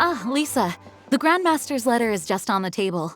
Ah, Lisa, the Grandmaster's letter is just on the table.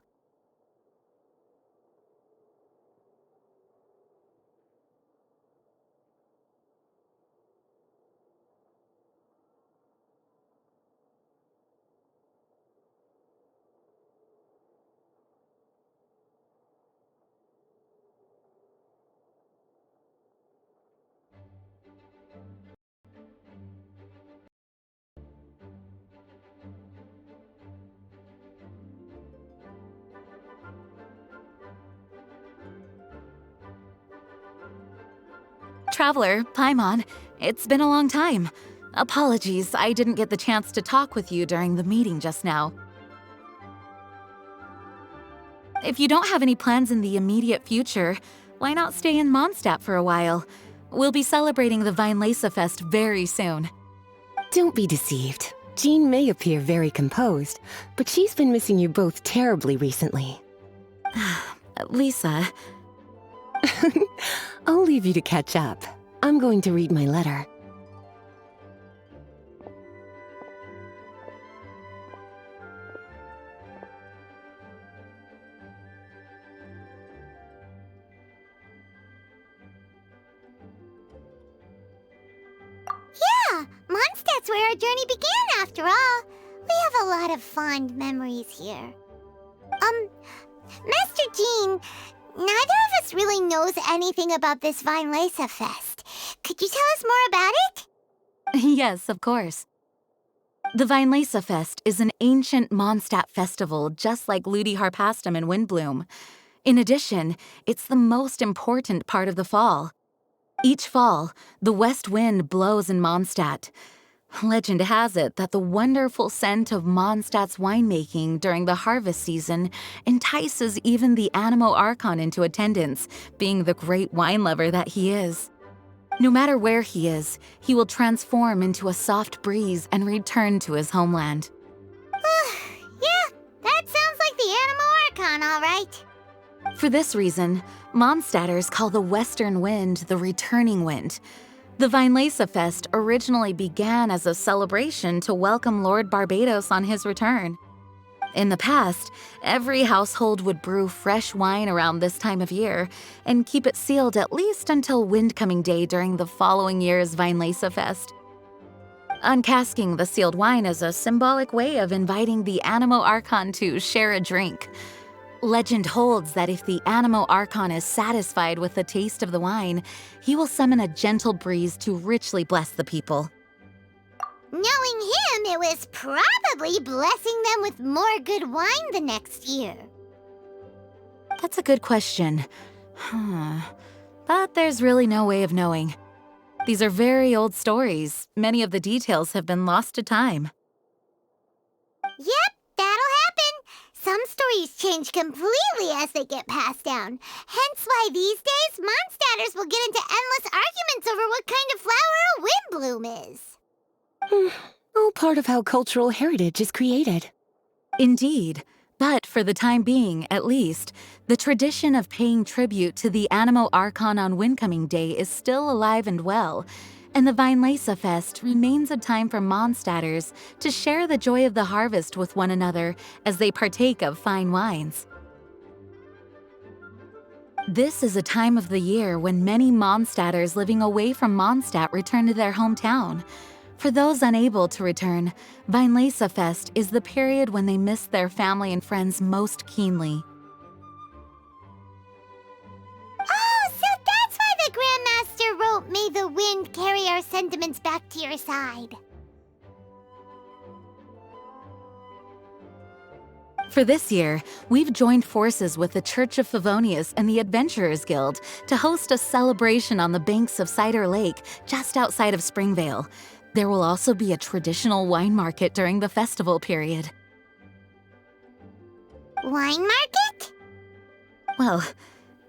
Traveler, Paimon, it's been a long time. Apologies, I didn't get the chance to talk with you during the meeting just now. If you don't have any plans in the immediate future, why not stay in MONDSTADT for a while? We'll be celebrating the Vinelesa Fest very soon. Don't be deceived. Jean may appear very composed, but she's been missing you both terribly recently. Lisa... I'll leave you to catch up. I'm going to read my letter. Yeah, MONDSTADT's where our journey began after all. We have a lot of fond memories here. Master Jean, neither of us really knows anything about this Vinelesa Fest. Could you tell us more about it? Yes, of course. The Vinelesa Fest is an ancient MONDSTADT festival just like Ludi Harpastum and Windbloom. In addition, it's the most important part of the fall. Each fall, the west wind blows in MONDSTADT. Legend has it that the wonderful scent of MONDSTADT's winemaking during the harvest season entices even the Animo Archon into attendance, being the great wine lover that he is. No matter where he is, he will transform into a soft breeze and return to his homeland. Yeah, that sounds like the Animo Archon, all right. For this reason, MONDSTADTers call the western wind the returning wind. The Vinelesa Fest originally began as a celebration to welcome Lord Barbados on his return. In the past, every household would brew fresh wine around this time of year and keep it sealed at least until Windcoming Day during the following year's Vinelesa Fest. Uncasking the sealed wine is a symbolic way of inviting the Animo Archon to share a drink. Legend holds that if the Animo Archon is satisfied with the taste of the wine, he will summon a gentle breeze to richly bless the people. Knowing him, it was probably blessing them with more good wine the next year. That's a good question. But there's really no way of knowing. These are very old stories. Many of the details have been lost to time. Yep, that'll happen. Some stories change completely as they get passed down. Hence why these days, MONDSTADTers will get into endless arguments over what kind of flower a windbloom is. All part of how cultural heritage is created. Indeed. But for the time being, at least, the tradition of paying tribute to the Animo Archon on Windcoming Day is still alive and well, and the Vinelesa Fest remains a time for MONDSTADTers to share the joy of the harvest with one another as they partake of fine wines. This is a time of the year when many MONDSTADTers living away from MONDSTADT return to their hometown. For those unable to return, Vinelesa Fest is the period when they miss their family and friends most keenly. Oh, so that's why the Grandmaster wrote, "May the wind carry our sentiments back to your side." For this year, we've joined forces with the Church of Favonius and the Adventurers Guild to host a celebration on the banks of Cider Lake just outside of Springvale. There will also be a traditional wine market during the festival period. Wine market? Well,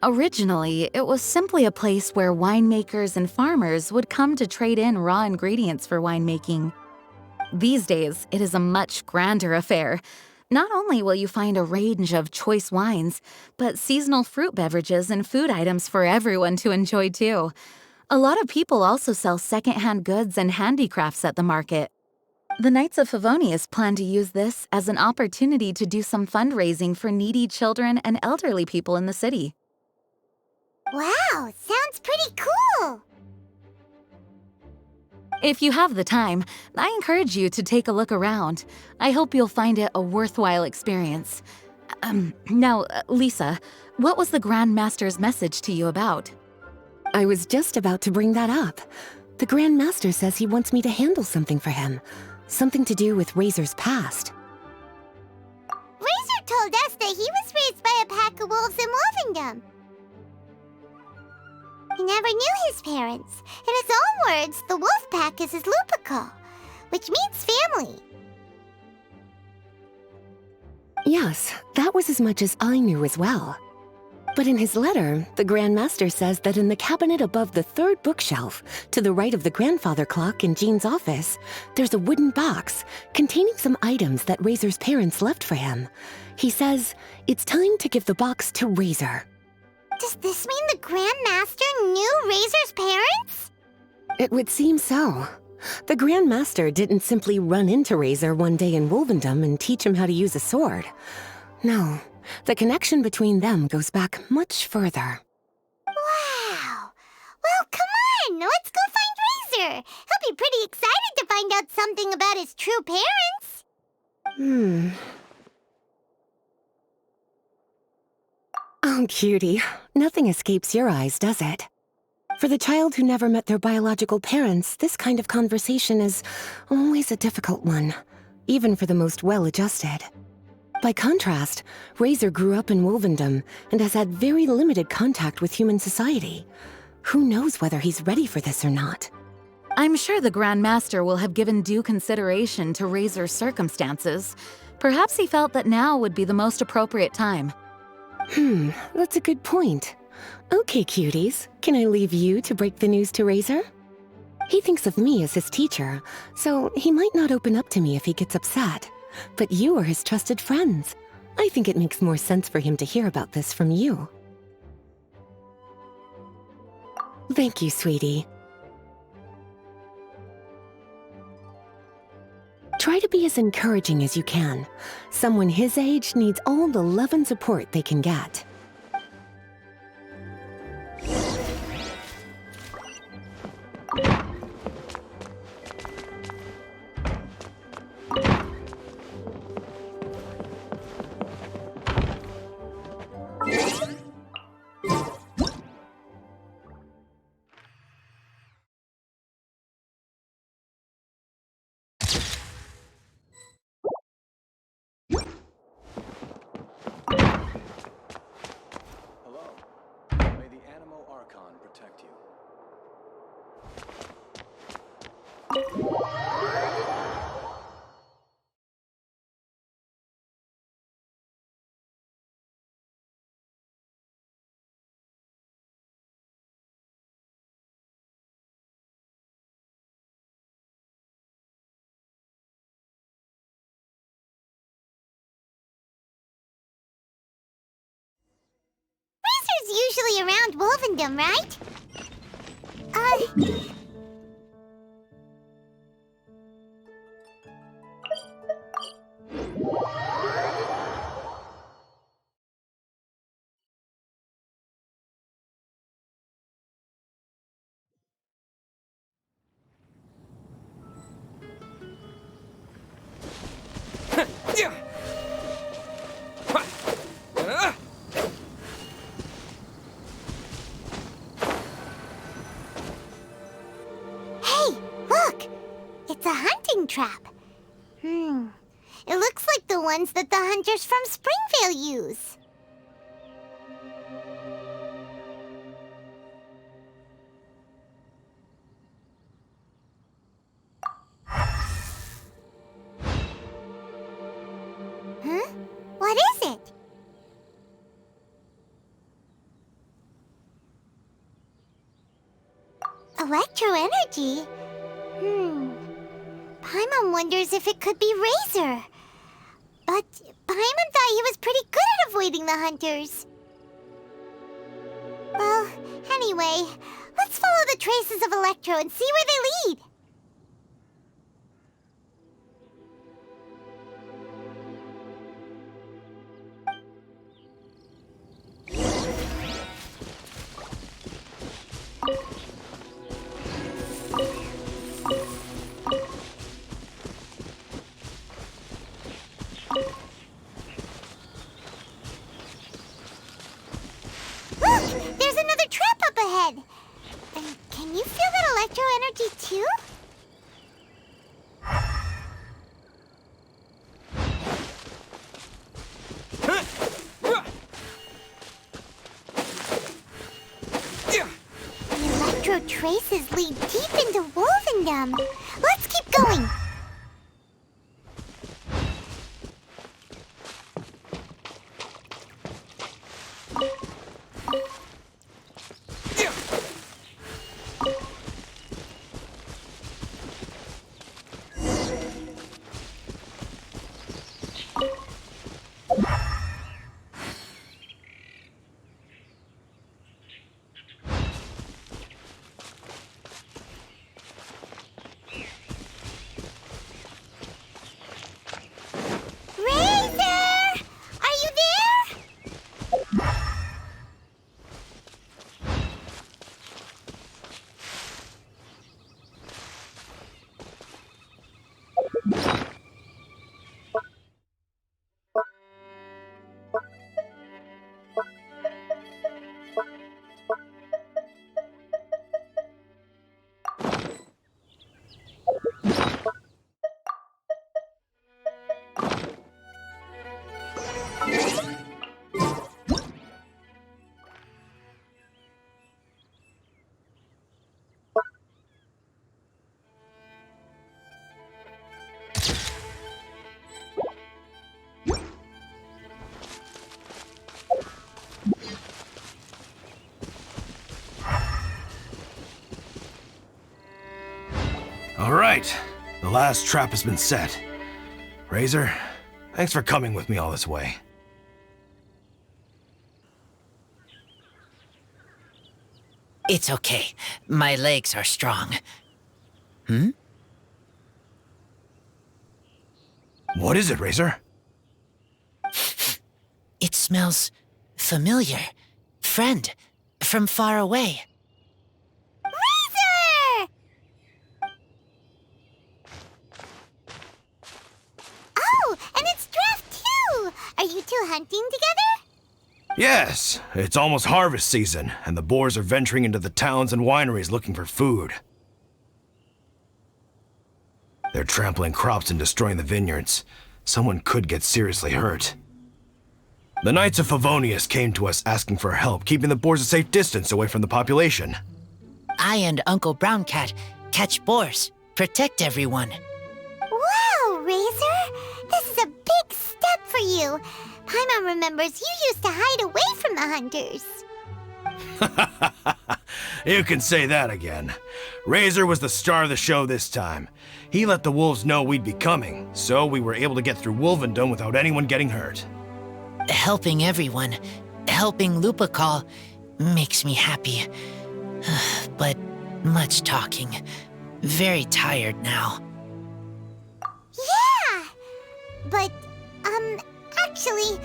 originally, it was simply a place where winemakers and farmers would come to trade in raw ingredients for winemaking. These days, it is a much grander affair. Not only will you find a range of choice wines, but seasonal fruit beverages and food items for everyone to enjoy too. A lot of people also sell secondhand goods and handicrafts at the market. The Knights of Favonius plan to use this as an opportunity to do some fundraising for needy children and elderly people in the city. Wow, sounds pretty cool! If you have the time, I encourage you to take a look around. I hope you'll find it a worthwhile experience. Now, Lisa, what was the Grand Master's message to you about? I was just about to bring that up. The Grand Master says he wants me to handle something for him. Something to do with Razor's past. Razor told us that he was raised by a pack of wolves in Wolvendom. He never knew his parents. In his own words, the wolf pack is his lupical, which means family. Yes, that was as much as I knew as well. But in his letter, the Grand Master says that in the cabinet above the third bookshelf, to the right of the grandfather clock in Jean's office, there's a wooden box containing some items that Razor's parents left for him. He says it's time to give the box to Razor. Does this mean the Grand Master knew Razor's parents? It would seem so. The Grand Master didn't simply run into Razor one day in Wolvendom and teach him how to use a sword. No, the connection between them goes back much further. Wow! Well, come on! Let's go find Razor! He'll be pretty excited to find out something about his true parents! Oh, cutie. Nothing escapes your eyes, does it? For the child who never met their biological parents, this kind of conversation is always a difficult one, even for the most well-adjusted. By contrast, Razor grew up in Wolvendom and has had very limited contact with human society. Who knows whether he's ready for this or not? I'm sure the Grand Master will have given due consideration to Razor's circumstances. Perhaps he felt that now would be the most appropriate time. That's a good point. Okay, cuties, can I leave you to break the news to Razor? He thinks of me as his teacher, so he might not open up to me if he gets upset. But you are his trusted friends. I think it makes more sense for him to hear about this from you. Thank you, sweetie. Try to be as encouraging as you can. Someone his age needs all the love and support they can get. Protect you. Razor's usually around Wolvendom, right? It's a hunting trap. It looks like the ones that the hunters from Springvale use. Huh? What is it? Electro energy? Paimon wonders if it could be Razor. But Paimon thought he was pretty good at avoiding the hunters. Well, anyway, let's follow the traces of Electro and see where they lead. Can you feel that electro energy too? The electro traces lead deep into Wolvendom. Let's keep going. All right, the last trap has been set. Razor, thanks for coming with me all this way. It's okay. My legs are strong. What is it, Razor? It smells familiar. Friend, from far away. Razor! Oh, and it's Draft too! Are you two hunting together? Yes, it's almost harvest season, and the boars are venturing into the towns and wineries looking for food. They're trampling crops and destroying the vineyards. Someone could get seriously hurt. The Knights of Favonius came to us asking for help, keeping the boars a safe distance away from the population. I and Uncle Brown Cat catch boars, protect everyone. Wow, Razor! This is a big step for you. Paimon remembers you used to hide away from the hunters. You can say that again. Razor was the star of the show this time. He let the wolves know we'd be coming, so we were able to get through Wolvendom without anyone getting hurt. Helping everyone, helping Lupical, makes me happy. But much talking. Very tired now. Yeah! But, actually,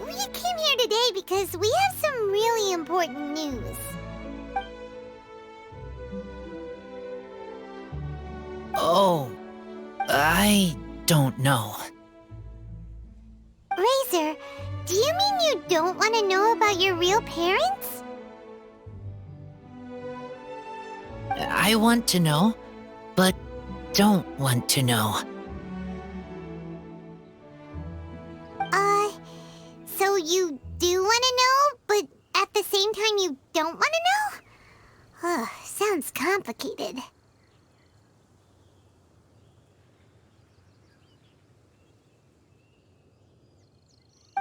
we came here today because we have some really important news. Oh, I don't know. Razor, do you mean you don't want to know about your real parents? I want to know, but don't want to know. So you do want to know, but at the same time you don't want to know? Sounds complicated.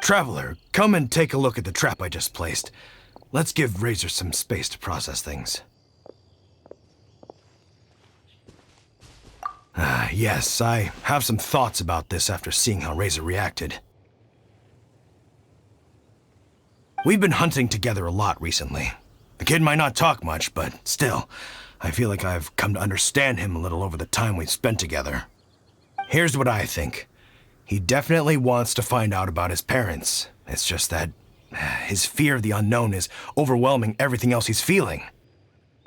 Traveler, come and take a look at the trap I just placed. Let's give Razor some space to process things. Yes, I have some thoughts about this after seeing how Razor reacted. We've been hunting together a lot recently. The kid might not talk much, but still, I feel like I've come to understand him a little over the time we've spent together. Here's what I think. He definitely wants to find out about his parents. It's just that his fear of the unknown is overwhelming everything else he's feeling.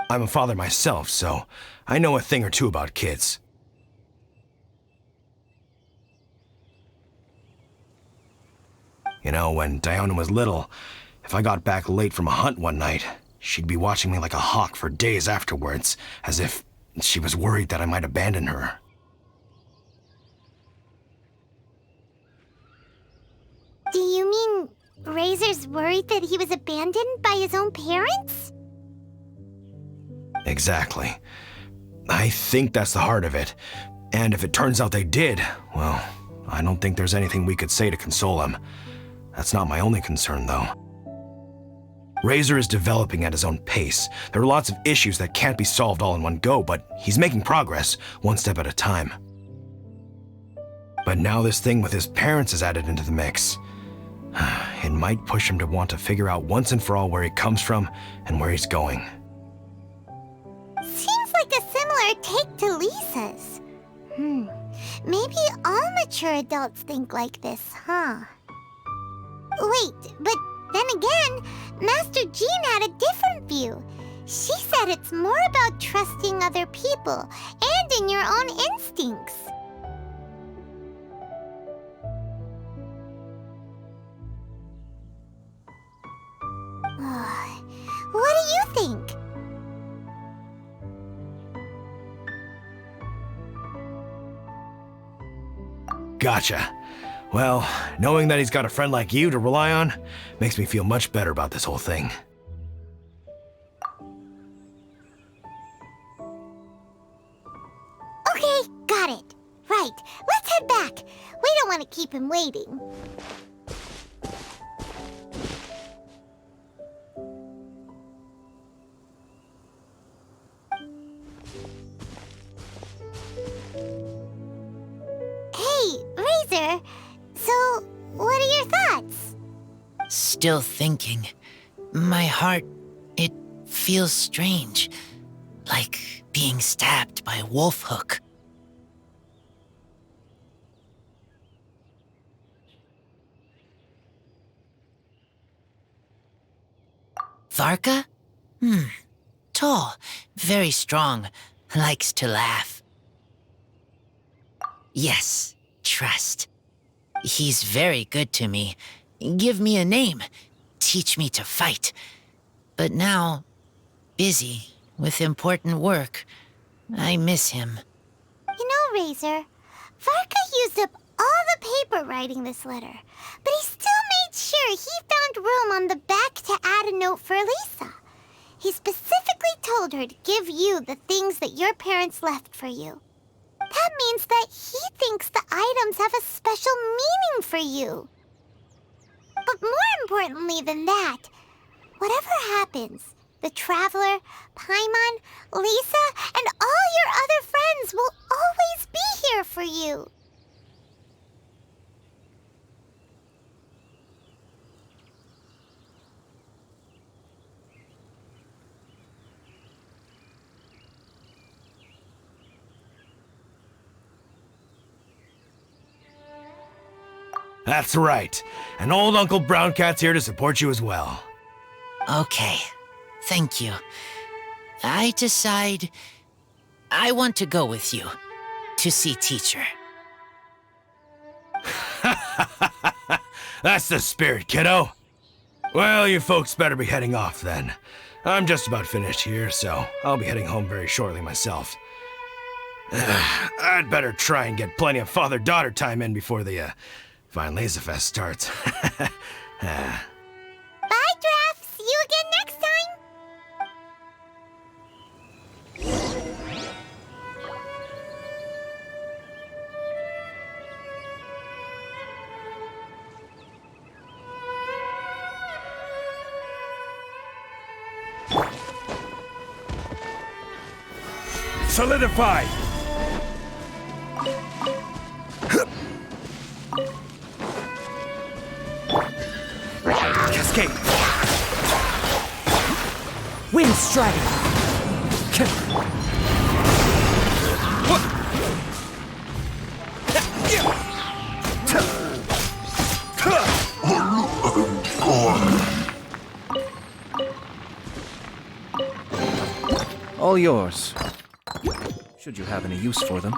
I'm a father myself, so I know a thing or two about kids. You know, when Diona was little, if I got back late from a hunt one night, She'd be watching me like a hawk for days afterwards, as if she was worried that I might abandon her. Do you mean Razor's worried that he was abandoned by his own parents? Exactly. I think that's the heart of it. And if it turns out they did, well, I don't think there's anything we could say to console him. That's not my only concern, though. Razor is developing at his own pace. There are lots of issues that can't be solved all in one go, but he's making progress, one step at a time. But now this thing with his parents is added into the mix. It might push him to want to figure out once and for all where he comes from and where he's going. Seems like a similar take to Lisa's. Maybe all mature adults think like this, huh? Wait, but then again, Master Jean had a different view. She said it's more about trusting other people and in your own instincts. What do you think? Gotcha. Well, knowing that he's got a friend like you to rely on makes me feel much better about this whole thing. Okay, got it. Right, let's head back. We don't want to keep him waiting. Hey, Razor. So, what are your thoughts? Still thinking. My heart, it feels strange. Like being stabbed by a wolf hook. Varka? Tall, very strong, likes to laugh. Yes, trust. He's very good to me. Give me a name, teach me to fight. But now, busy with important work, I miss him. You know, Razor, Varka used up all the paper writing this letter, but he still made sure he found room on the back to add a note for Lisa. He specifically told her to give you the things that your parents left for you. That means that he thinks the items have a special meaning for you. But more importantly than that, whatever happens, the Traveler, Paimon, Lisa, and all your other friends will always be here for you. That's right. And old Uncle Brown Cat's here to support you as well. Okay, thank you. I decide I want to go with you to see teacher. That's the spirit, kiddo. Well, you folks better be heading off then. I'm just about finished here, so I'll be heading home very shortly myself. I'd better try and get plenty of father-daughter time in before the Vine Laser Fest starts. Bye, Draf. See you again next time. Solidified! Cascade! Wind Strider! All yours. Should you have any use for them.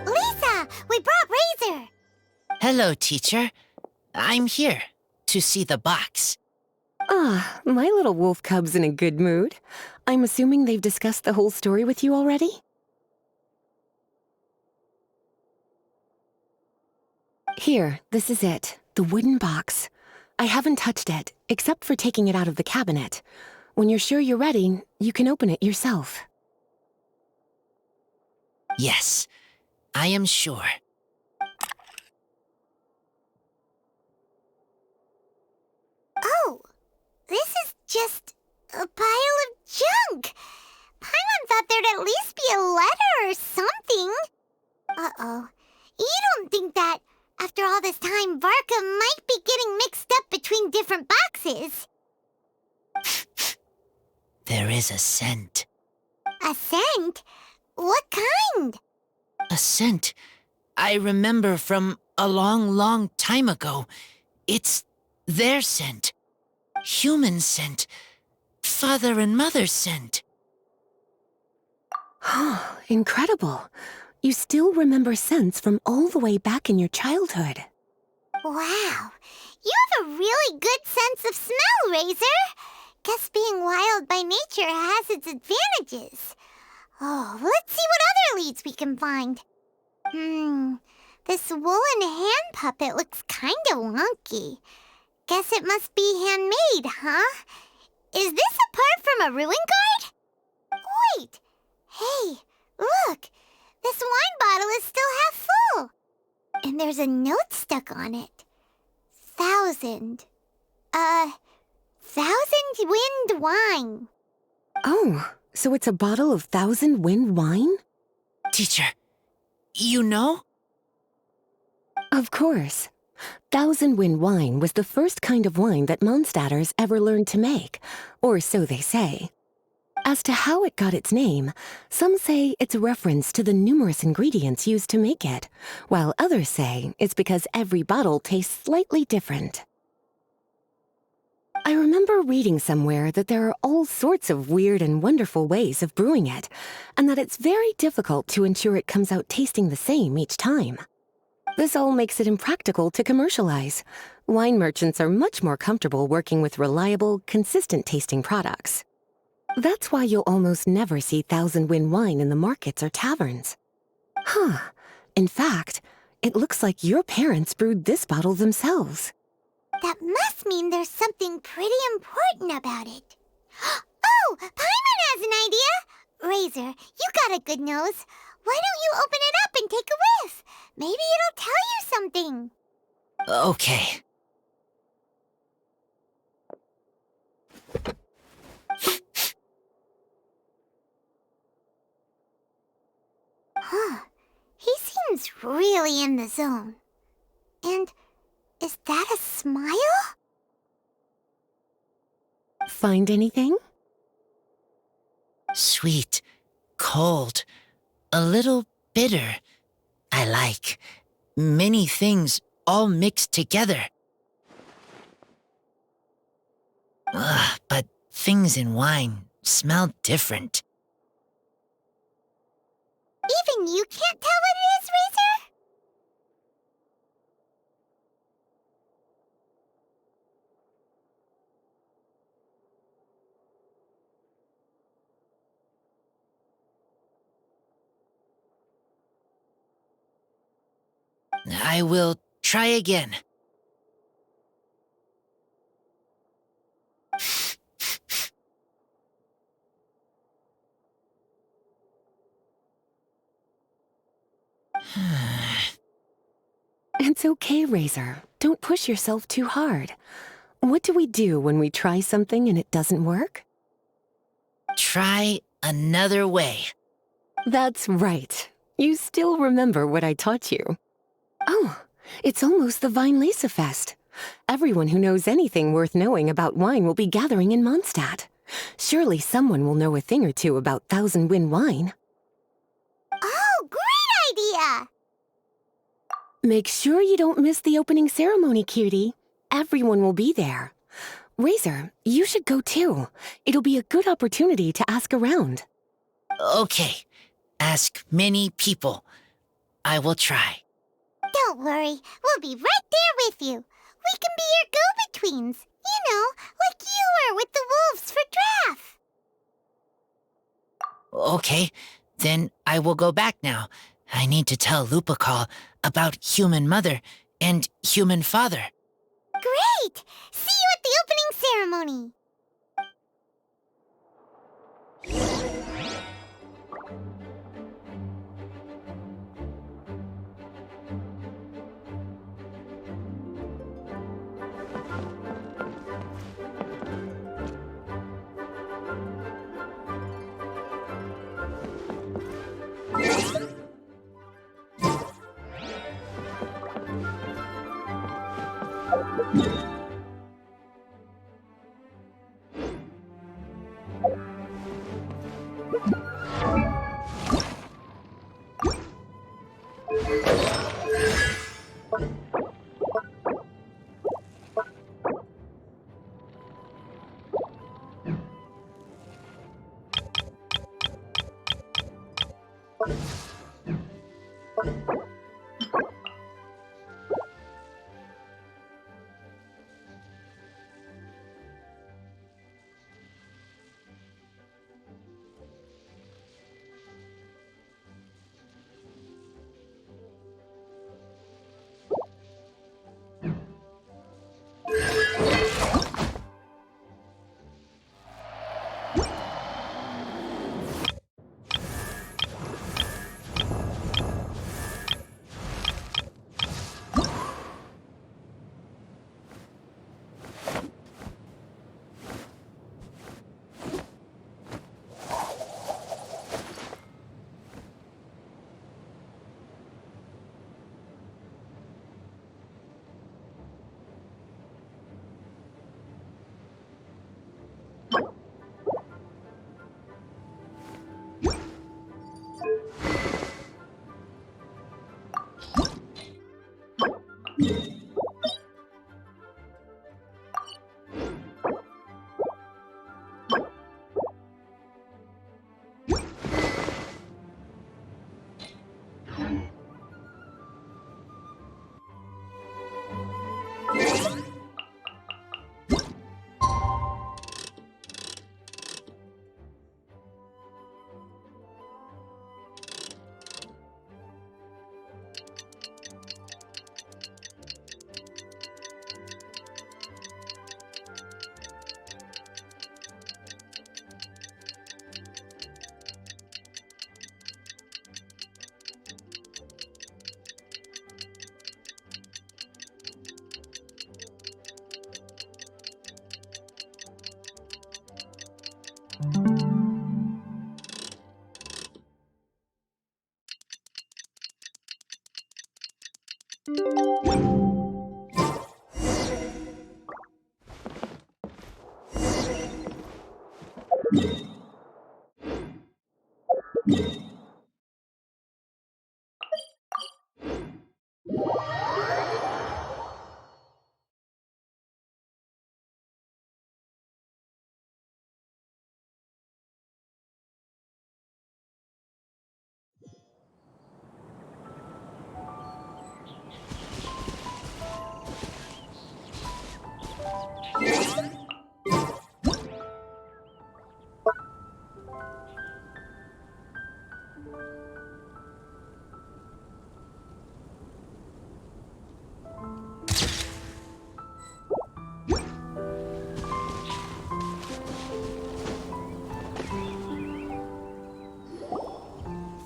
Lisa, we brought Razor. Hello, teacher. I'm here to see the box. Ah, my little wolf cub's in a good mood. I'm assuming they've discussed the whole story with you already? Here, this is it, the wooden box. I haven't touched it, except for taking it out of the cabinet. When you're sure you're ready, you can open it yourself. Yes, I am sure. Oh, this is just a pile of junk. Paimon thought there'd at least be a letter or something. Uh-oh. You don't think that, after all this time, Varka might be getting mixed up between different boxes? There is a scent. A scent? What kind? A scent I remember from a long, long time ago. It's their scent. Human scent. Father and mother scent. Oh, incredible. You still remember scents from all the way back in your childhood. Wow. You have a really good sense of smell, Razor. Guess being wild by nature has its advantages. Oh, let's see what other leads we can find. This woolen hand puppet looks kind of wonky. Guess it must be handmade, huh? Is this a part from a ruin guard? Wait! Hey, look! This wine bottle is still half full. And there's a note stuck on it. 1,000 wind wine. Oh, so it's a bottle of 1,000 wind wine? Teacher, you know? Of course. 1,000 wind wine was the first kind of wine that MONDSTADTers ever learned to make, or so they say. As to how it got its name, some say it's a reference to the numerous ingredients used to make it, while others say it's because every bottle tastes slightly different. I remember reading somewhere that there are all sorts of weird and wonderful ways of brewing it, and that it's very difficult to ensure it comes out tasting the same each time. This all makes it impractical to commercialize. Wine merchants are much more comfortable working with reliable, consistent-tasting products. That's why you'll almost never see 1,000 wind wine in the markets or taverns. Huh. In fact, it looks like your parents brewed this bottle themselves. That must mean there's something pretty important about it. Oh, Paimon has an idea! Razor, you got a good nose. Why don't you open it up and take a whiff? Maybe it'll tell you something. Okay. Huh. He seems really in the zone. And is that a smile? Find anything? Sweet, cold, a little bitter. I like many things all mixed together. But things in wine smell different. Even you can't tell what it is, Razor? I will try again. It's okay, Razor. Don't push yourself too hard. What do we do when we try something and it doesn't work? Try another way. That's right. You still remember what I taught you. Oh, it's almost the Vinelesa Fest. Everyone who knows anything worth knowing about wine will be gathering in Mondstadt. Surely someone will know a thing or two about Thousand Wind wine. Oh, great idea! Make sure you don't miss the opening ceremony, cutie. Everyone will be there. Razor, you should go too. It'll be a good opportunity to ask around. Okay. Ask many people. I will try. Don't worry, we'll be right there with you. We can be your go-betweens. You know, like you were with the wolves for Draff. Okay, then I will go back now. I need to tell Lupacol about Human Mother and Human Father. Great! See you at the opening ceremony.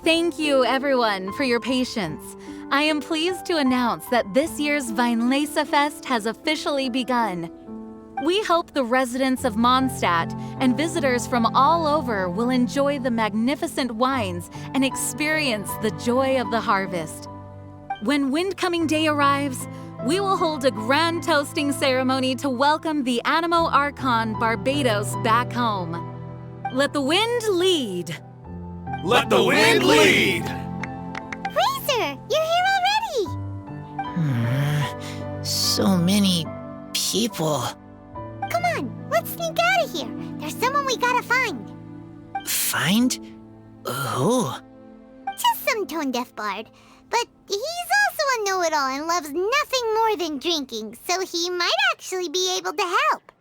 Thank you, everyone, for your patience. I am pleased to announce that this year's Weinlese Fest has officially begun. We hope the residents of Mondstadt and visitors from all over will enjoy the magnificent wines and experience the joy of the harvest. When Windcoming Day arrives, we will hold a grand toasting ceremony to welcome the Animo Archon Barbados back home. Let the wind lead. Let the wind lead! Razor, you're here already! So many people. Come on, let's sneak out of here. There's someone we gotta find. Find? Who? Just some tone-deaf bard. But he's also a know-it-all and loves nothing more than drinking, so he might actually be able to help.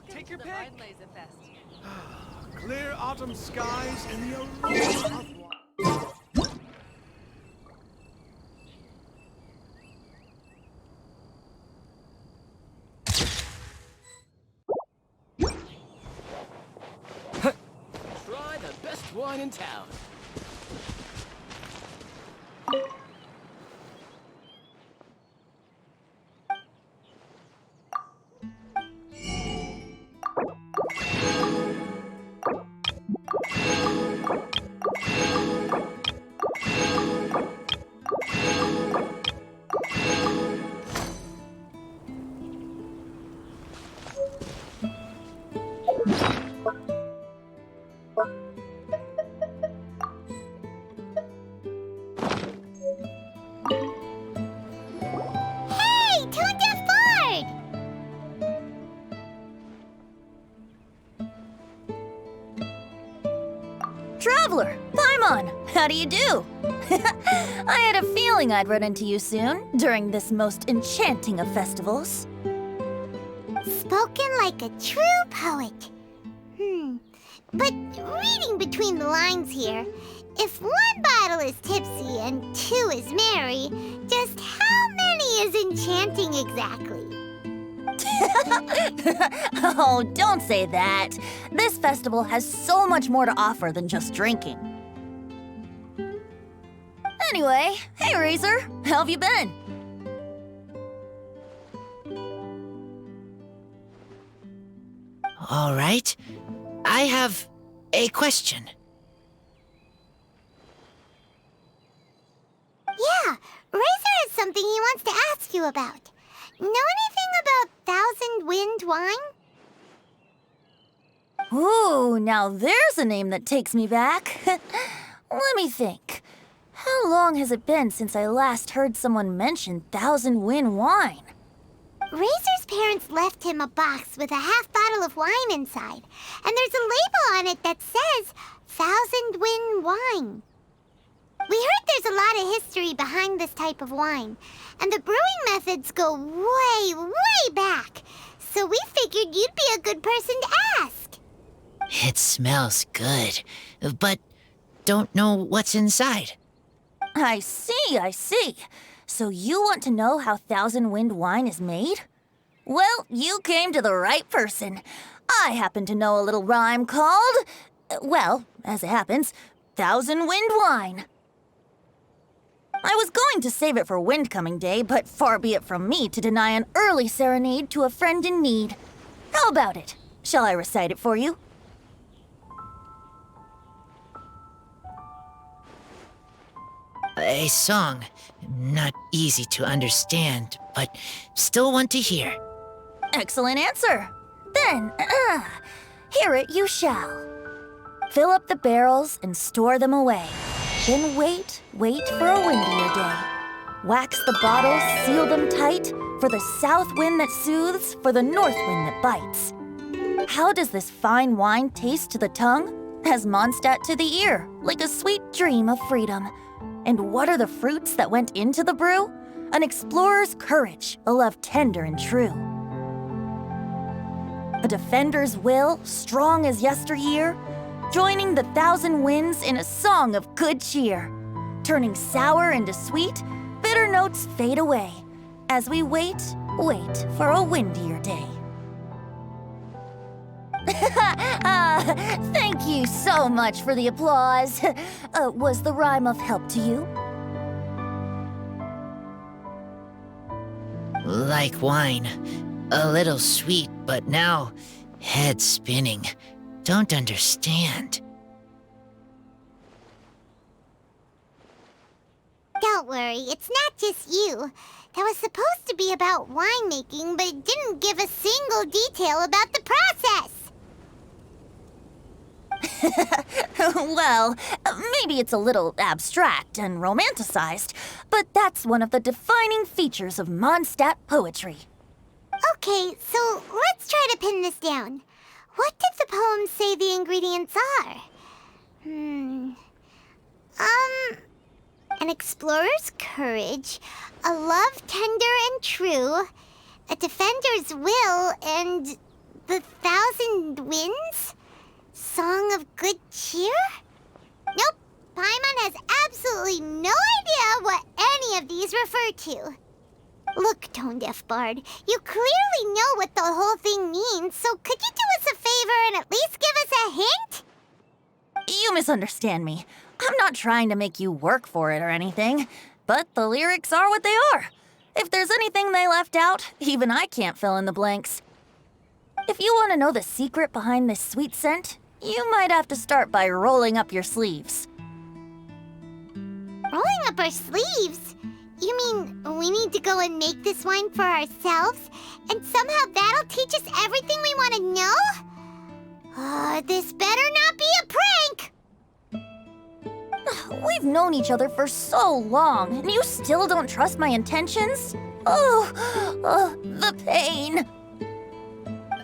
Take your pick. Clear autumn skies and the aroma of wine. Try the best wine in town. Hey, tone-deaf bard! Traveler, Paimon, how do you do? I had a feeling I'd run into you soon, during this most enchanting of festivals. Spoken like a true poet. But reading between the lines here, if one bottle is tipsy and two is merry, just how many is enchanting exactly? Oh, don't say that. This festival has so much more to offer than just drinking. Anyway, hey Razor, how have you been? All right. I have a question. Yeah, Razor has something he wants to ask you about. Know anything about Thousand Wind wine? Ooh, now there's a name that takes me back. Let me think. How long has it been since I last heard someone mention Thousand Wind wine? Razor's parents left him a box with a half bottle of wine inside, and there's a label on it that says Thousand Wind wine. We heard there's a lot of history behind this type of wine, and the brewing methods go way, way back, so we figured you'd be a good person to ask. It smells good, but don't know what's inside. I see, I see. So you want to know how Thousand Wind wine is made? Well, you came to the right person. I happen to know a little rhyme called, well, as it happens, Thousand Wind wine. I was going to save it for Windcoming Day, but far be it from me to deny an early serenade to a friend in need. How about it? Shall I recite it for you? A song. Not easy to understand, but still want to hear. Excellent answer. Then, hear it you shall. Fill up the barrels and store them away. Then wait for a windier day. Wax the bottles, seal them tight, for the south wind that soothes, for the north wind that bites. How does this fine wine taste to the tongue? As MONDSTADT to the ear, like a sweet dream of freedom. And what are the fruits that went into the brew? An explorer's courage, a love tender and true. A defender's will, strong as yesteryear, joining the thousand winds in a song of good cheer, turning sour into sweet, bitter notes fade away as we wait for a windier day. Thank you so much for the applause. Was the rhyme of help to you? Like wine. A little sweet, but now head spinning. Don't understand. Don't worry, it's not just you. That was supposed to be about winemaking, but it didn't give a single detail about the process. Well, maybe it's a little abstract and romanticized, but that's one of the defining features of MONDSTAT poetry. Okay, so let's try to pin this down. What did the poem say the ingredients are? An explorer's courage, a love tender and true, a defender's will, and the thousand winds? Song of good cheer? Nope, Paimon has absolutely no idea what any of these refer to. Look, tone-deaf bard, you clearly know what the whole thing means, so could you do us a favor and at least give us a hint? You misunderstand me. I'm not trying to make you work for it or anything, but the lyrics are what they are. If there's anything they left out, even I can't fill in the blanks. If you want to know the secret behind this sweet scent, you might have to start by rolling up your sleeves. Rolling up our sleeves? You mean we need to go and make this wine for ourselves, and somehow that'll teach us everything we want to know? This better not be a prank! We've known each other for so long, and you still don't trust my intentions? Oh, the pain.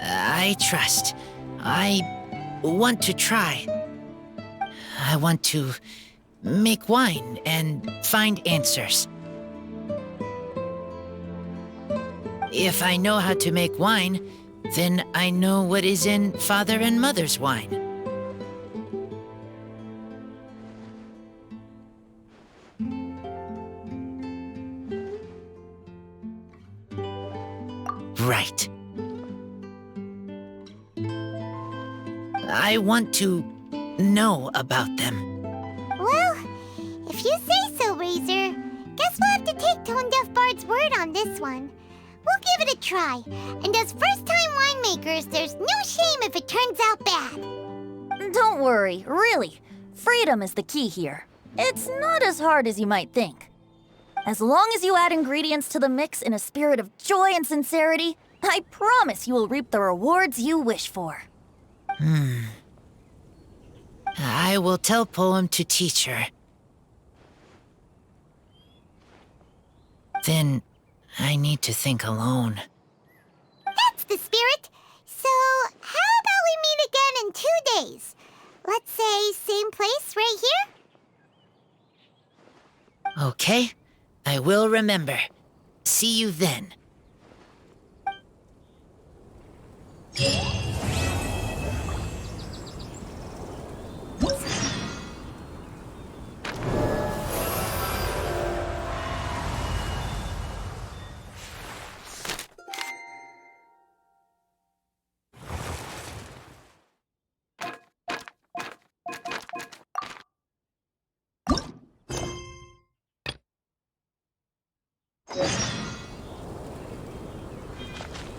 I trust. I want to try. I want to make wine and find answers. If I know how to make wine, then I know what is in Father and Mother's wine. Right. I want to know about them. Well, if you say so, Razor, guess we'll have to take Tone-Deaf Bard's word on this one. We'll give it a try, and as first-time winemakers, there's no shame if it turns out bad. Don't worry, really. Freedom is the key here. It's not as hard as you might think. As long as you add ingredients to the mix in a spirit of joy and sincerity, I promise you will reap the rewards you wish for. I will tell Poem to teach her. Then I need to think alone. That's the spirit. So, how about we meet again in 2 days? Let's say same place right here? Okay, I will remember. See you then.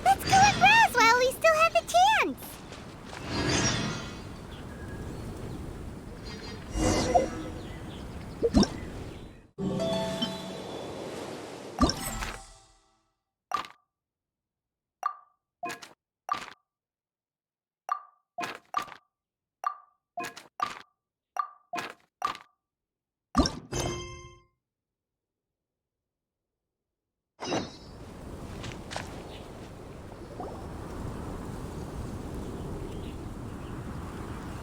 Let's go and browse while we still have the chance.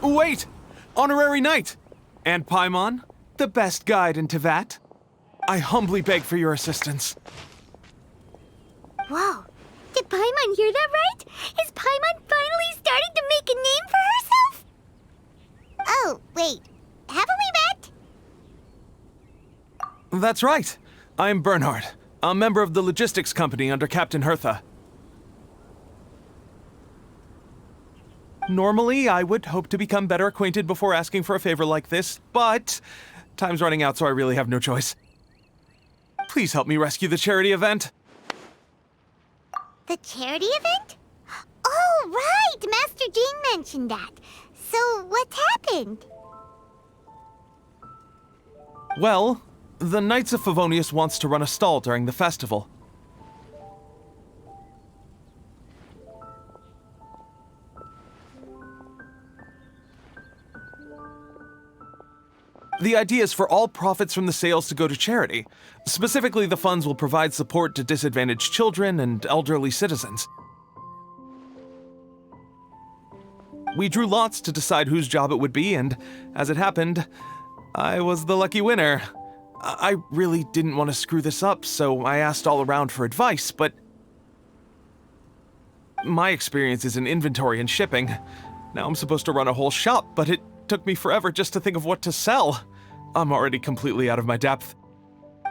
Wait! Honorary Knight! And Paimon, the best guide in Teyvat. I humbly beg for your assistance. Whoa, did Paimon hear that right? Is Paimon finally starting to make a name for herself? Oh, wait. Haven't we met? That's right. I'm Bernhard, a member of the logistics company under Captain Hertha. Normally, I would hope to become better acquainted before asking for a favor like this, but time's running out, so I really have no choice. Please help me rescue the charity event. The charity event? Oh, right! Master Jean mentioned that. So, what's happened? Well, the Knights of Favonius wants to run a stall during the festival. The idea is for all profits from the sales to go to charity. Specifically, the funds will provide support to disadvantaged children and elderly citizens. We drew lots to decide whose job it would be, and as it happened, I was the lucky winner. I really didn't want to screw this up, so I asked all around for advice, but my experience is in inventory and shipping. Now I'm supposed to run a whole shop, but it took me forever just to think of what to sell. I'm already completely out of my depth.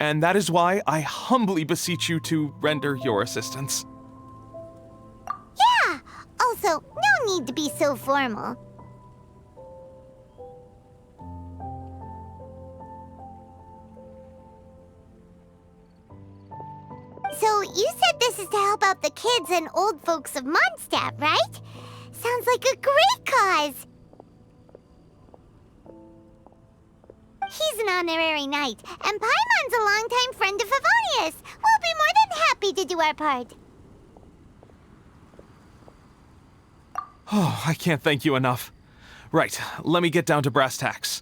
And that is why I humbly beseech you to render your assistance. Yeah! Also, no need to be so formal. So, you said this is to help out the kids and old folks of MONDSTADT, right? Sounds like a great cause! He's an honorary knight, and Paimon's a longtime friend of Favonius. We'll be more than happy to do our part. Oh, I can't thank you enough. Right, let me get down to brass tacks.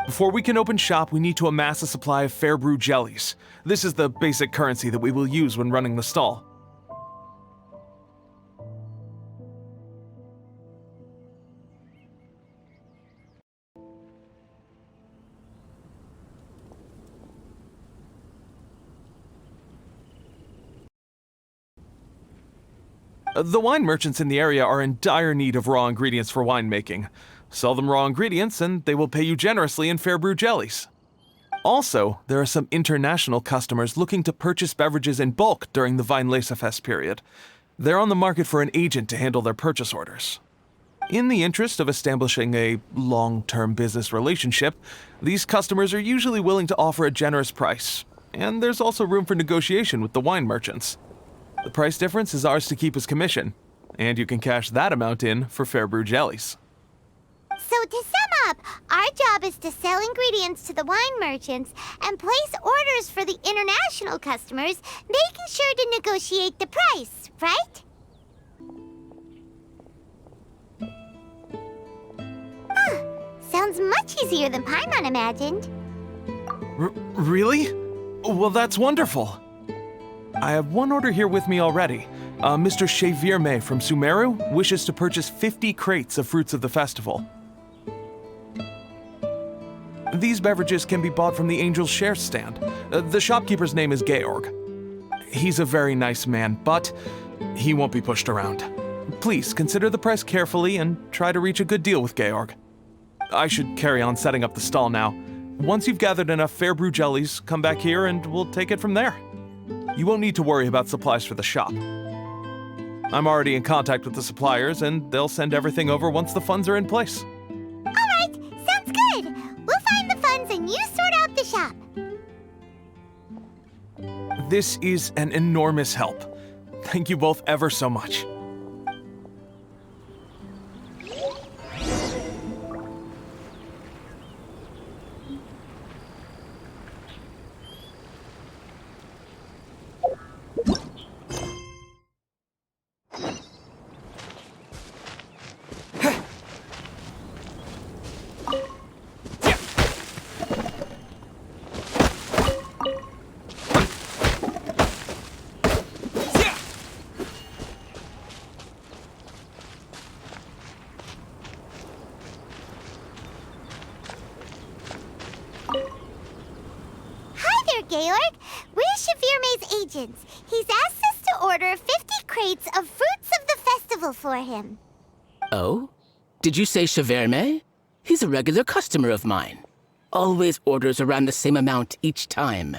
Before we can open shop, we need to amass a supply of fair brew jellies. This is the basic currency that we will use when running the stall. The wine merchants in the area are in dire need of raw ingredients for winemaking. Sell them raw ingredients and they will pay you generously in fair brew jellies. Also, there are some international customers looking to purchase beverages in bulk during the Weinlesefest period. They're on the market for an agent to handle their purchase orders. In the interest of establishing a long-term business relationship, these customers are usually willing to offer a generous price, and there's also room for negotiation with the wine merchants. The price difference is ours to keep as commission, and you can cash that amount in for fair brew jellies. So to sum up, our job is to sell ingredients to the wine merchants and place orders for the international customers, making sure to negotiate the price, right? Huh. Sounds much easier than Paimon imagined. Really? Well, that's wonderful. I have one order here with me already. Mr. Chevirme from Sumeru wishes to purchase 50 crates of fruits of the festival. These beverages can be bought from the Angel's Share stand. The shopkeeper's name is Georg. He's a very nice man, but he won't be pushed around. Please consider the price carefully and try to reach a good deal with Georg. I should carry on setting up the stall now. Once you've gathered enough fair brew jellies, come back here and we'll take it from there. You won't need to worry about supplies for the shop. I'm already in contact with the suppliers, and they'll send everything over once the funds are in place. All right, sounds good. We'll find the funds and you sort out the shop. This is an enormous help. Thank you both ever so much. Georg, where's Chevirme Chevierme's agents. He's asked us to order 50 crates of fruits of the festival for him. Oh? Did you say Chevierme? He's a regular customer of mine. Always orders around the same amount each time.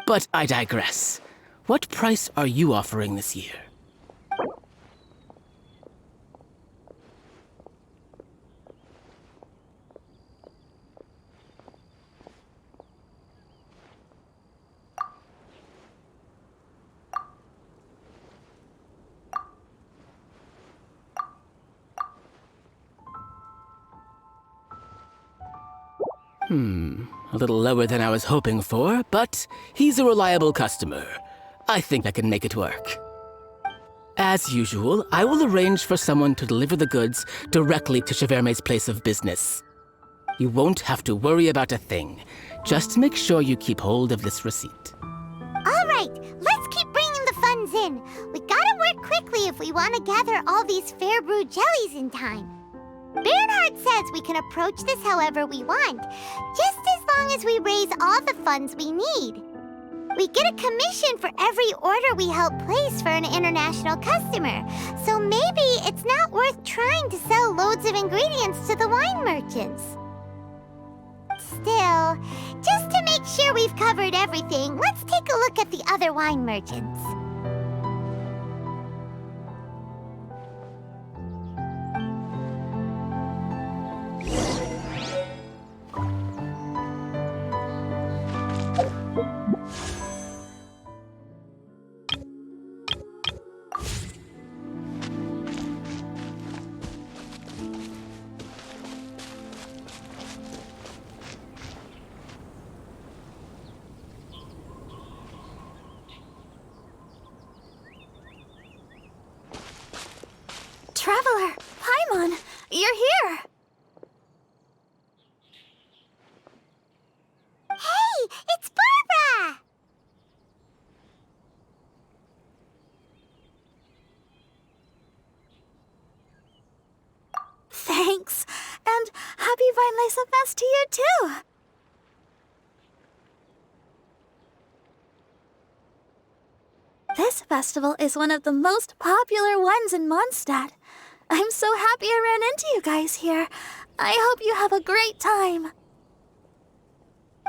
But I digress. What price are you offering this year? A little lower than I was hoping for, but he's a reliable customer. I think I can make it work. As usual, I will arrange for someone to deliver the goods directly to Chevierme's place of business. You won't have to worry about a thing. Just make sure you keep hold of this receipt. All right, let's keep bringing the funds in. We gotta work quickly if we want to gather all these fair brew jellies in time. Bernhard says we can approach this however we want, just as long as we raise all the funds we need. We get a commission for every order we help place for an international customer, so maybe it's not worth trying to sell loads of ingredients to the wine merchants. Still, just to make sure we've covered everything, let's take a look at the other wine merchants. Traveler, Paimon, you're here! Hey, it's Barbara! Thanks, and happy Vinelesa Fest to you too! This festival is one of the most popular ones in MONDSTADT. I'm so happy I ran into you guys here. I hope you have a great time.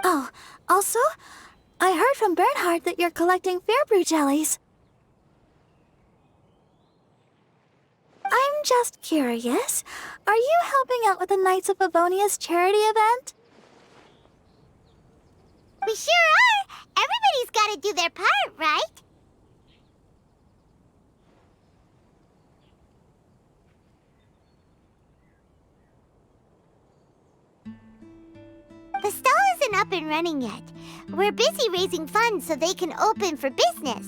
Oh, also, I heard from Bernhard that you're collecting fair brew jellies. I'm just curious, are you helping out with the Knights of Favonia's charity event? We sure are! Everybody's gotta do their part, right? The stall isn't up and running yet. We're busy raising funds so they can open for business.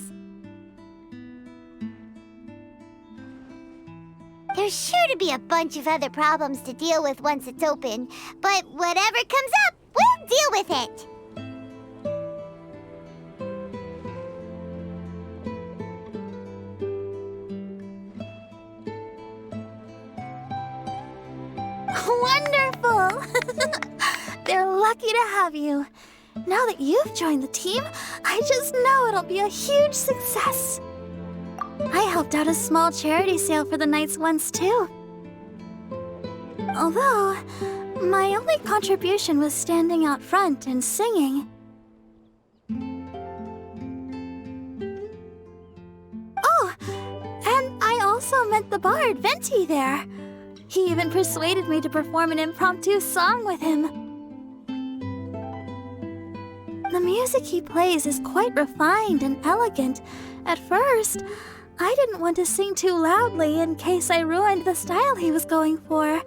There's sure to be a bunch of other problems to deal with once it's open, but whatever comes up, we'll deal with it. Wonderful! They're lucky to have you. Now that you've joined the team, I just know it'll be a huge success. I helped out a small charity sale for the Knights once, too. Although, my only contribution was standing out front and singing. Oh, and I also met the bard, Venti, there. He even persuaded me to perform an impromptu song with him. The music he plays is quite refined and elegant. At first, I didn't want to sing too loudly in case I ruined the style he was going for.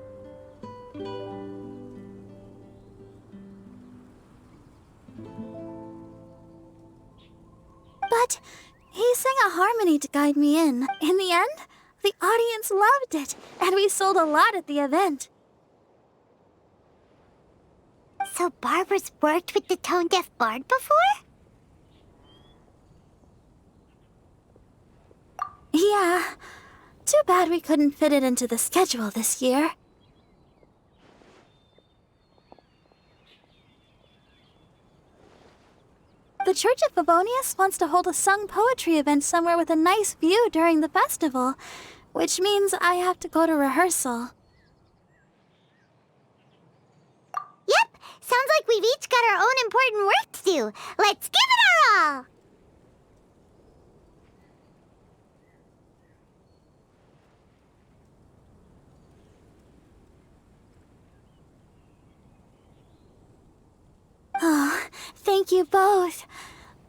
But he sang a harmony to guide me in. In the end, the audience loved it, and we sold a lot at the event. So Barbara's worked with the tone-deaf bard before? Yeah. Too bad we couldn't fit it into the schedule this year. Church of Favonius wants to hold a sung poetry event somewhere with a nice view during the festival, which means I have to go to rehearsal. Yep, sounds like we've each got our own important work to do. Let's give it our all! Oh, thank you both.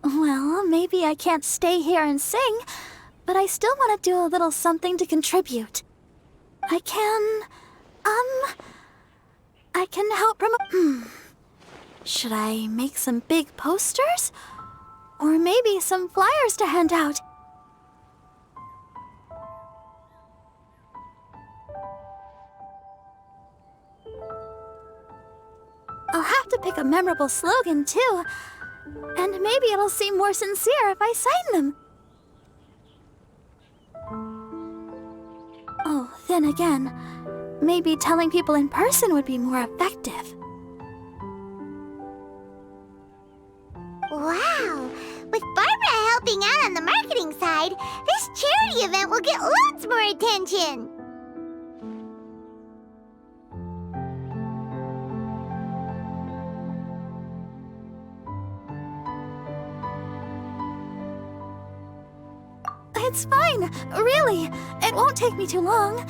Well, maybe I can't stay here and sing, but I still want to do a little something to contribute. I can help promote. Should I make some big posters? Or maybe some flyers to hand out? I'll have to pick a memorable slogan, too. And maybe it'll seem more sincere if I sign them. Oh, then again, maybe telling people in person would be more effective. Wow! With Barbara helping out on the marketing side, this charity event will get loads more attention! It's fine, really. It won't take me too long.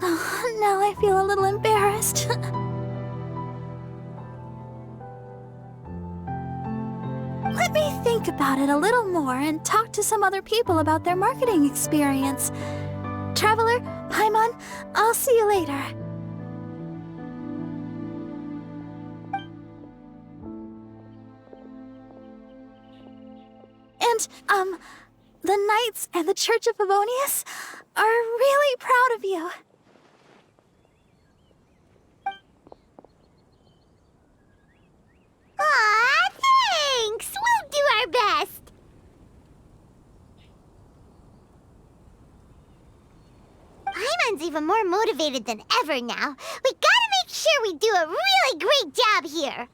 Oh, now I feel a little embarrassed. Let me think about it a little more and talk to some other people about their marketing experience. Traveler, Paimon, I'll see you later. And, the Knights and the Church of Favonius are really proud of you. Aw, thanks! We'll do our best! Paimon's even more motivated than ever now. We gotta make sure we do a really great job here!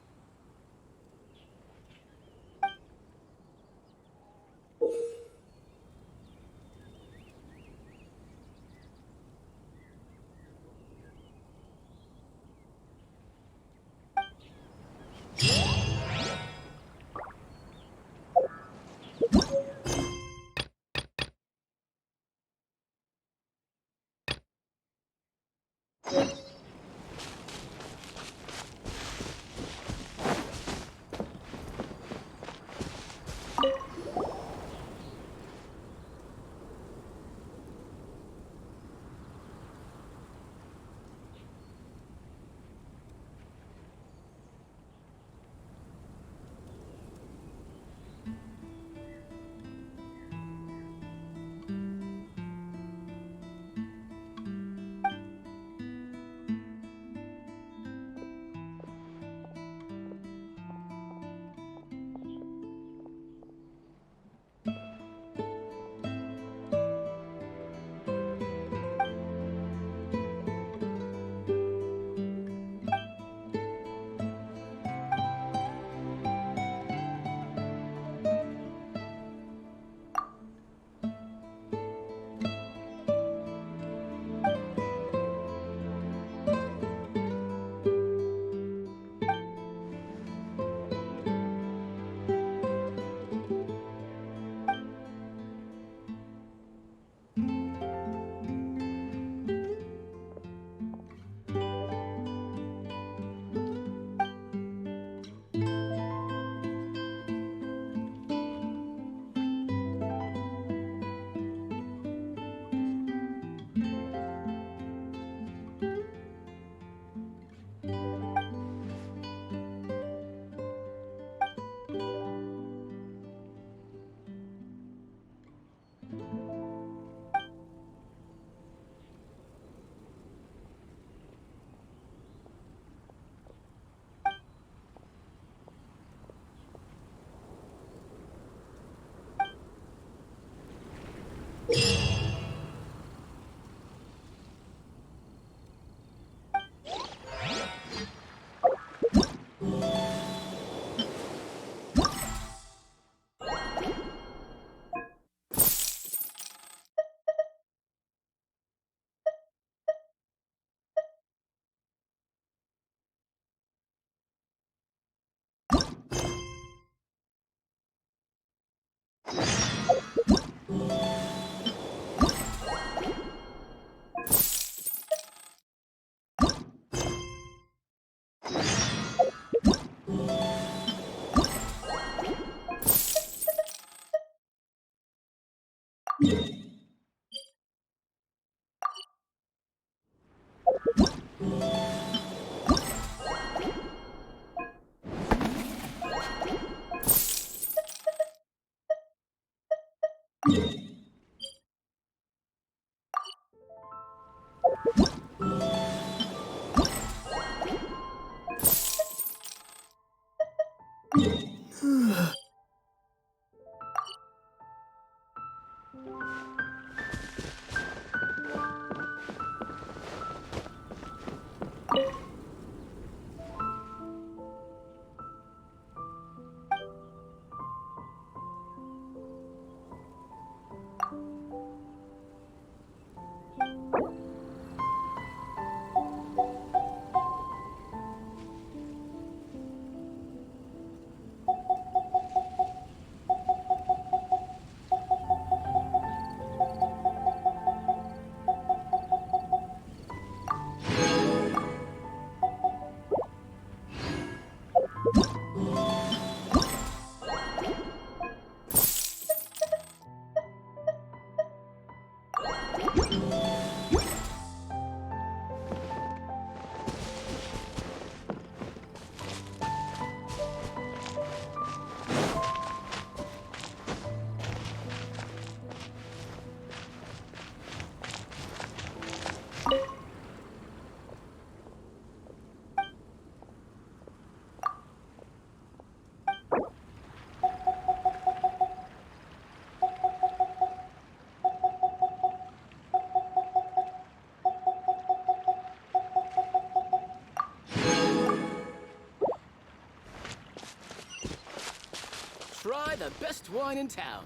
Try the best wine in town.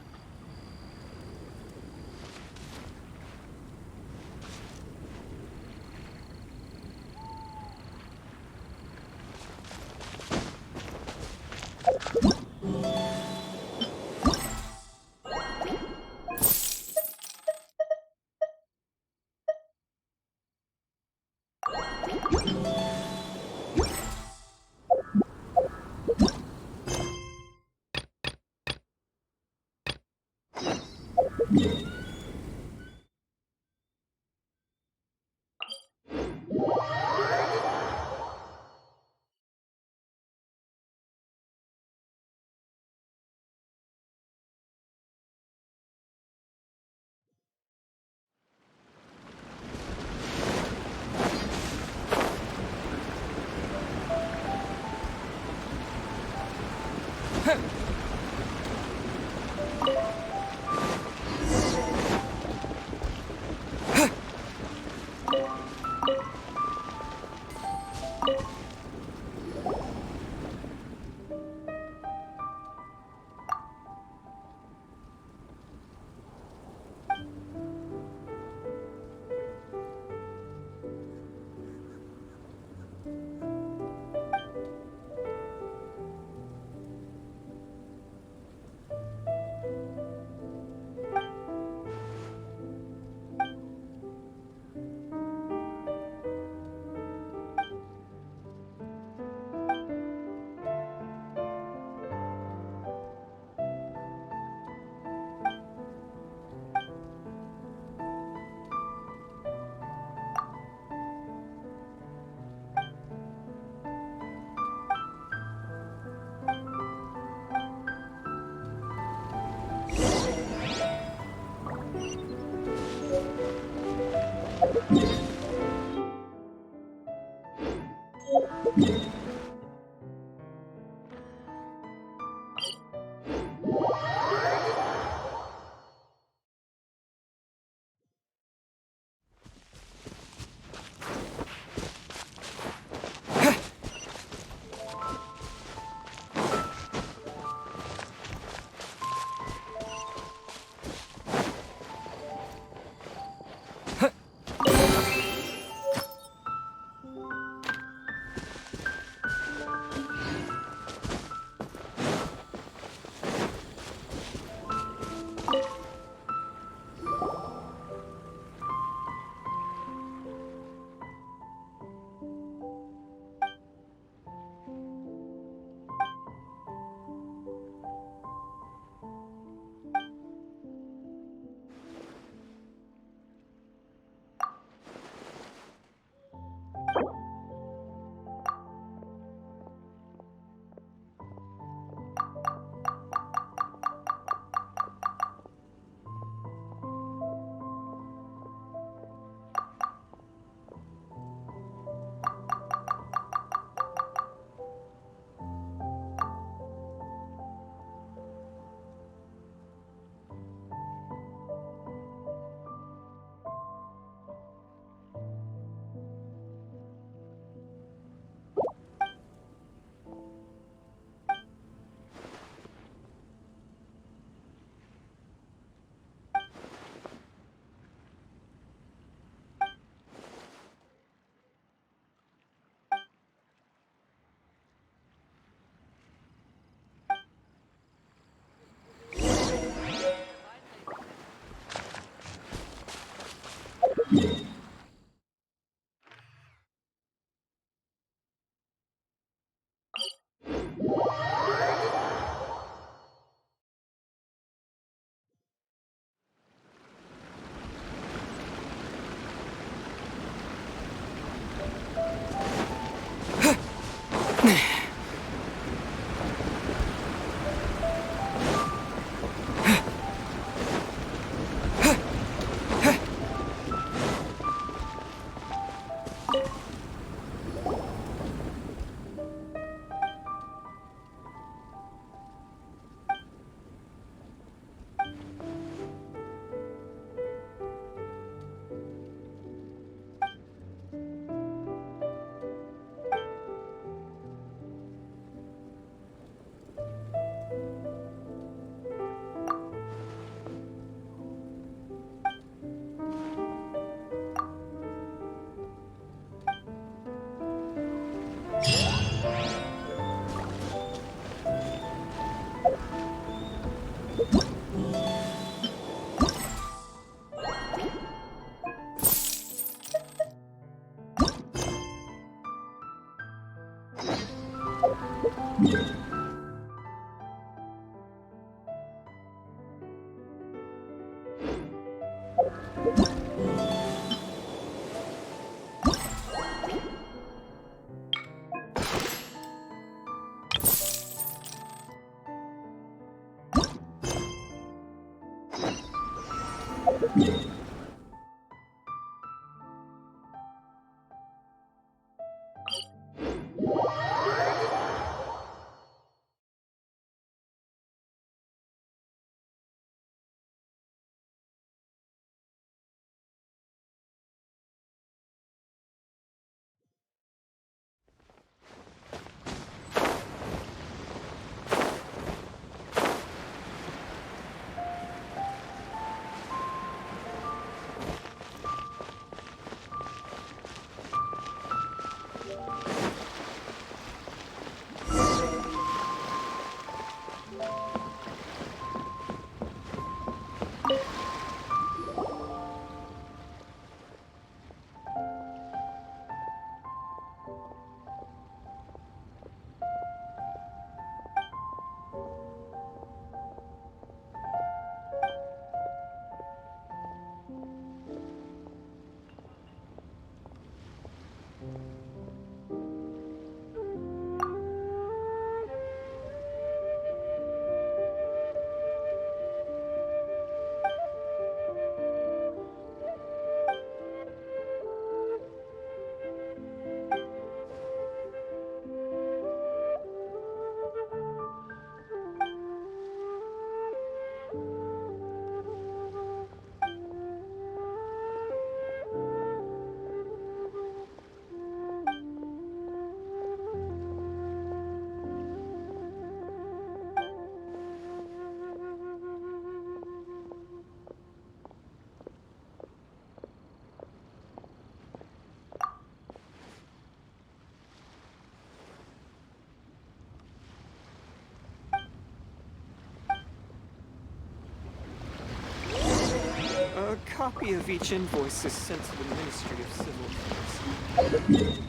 A copy of each invoice is sent to the Ministry of Civil Affairs.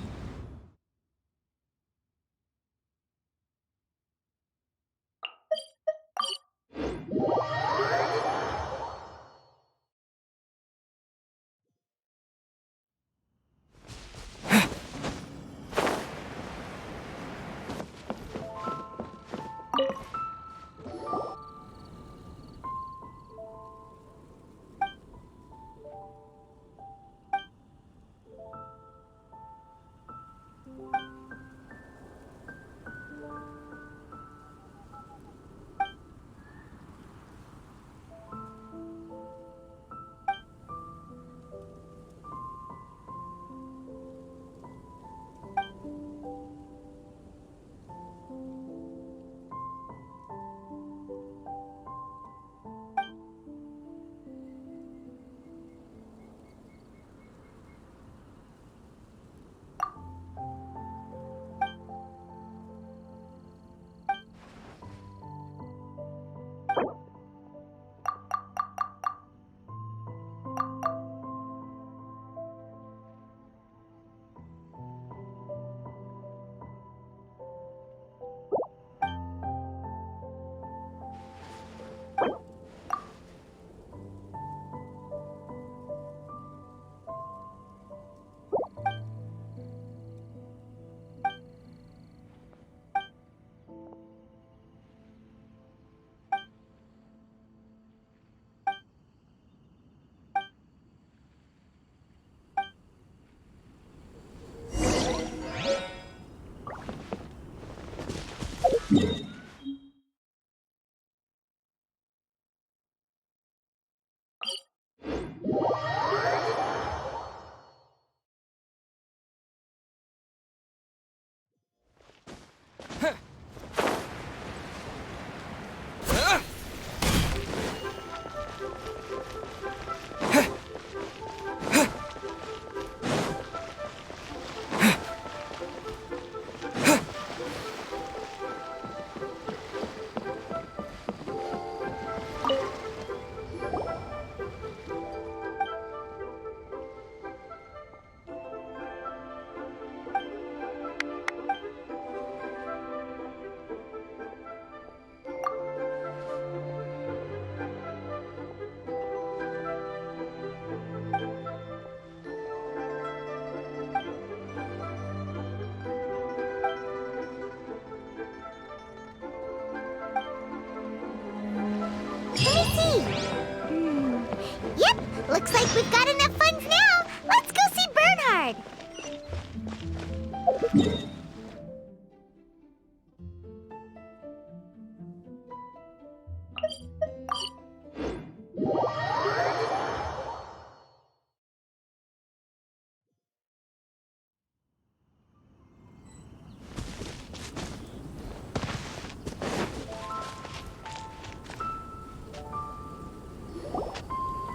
Looks like we've got enough funds now. Let's go see Bernhard.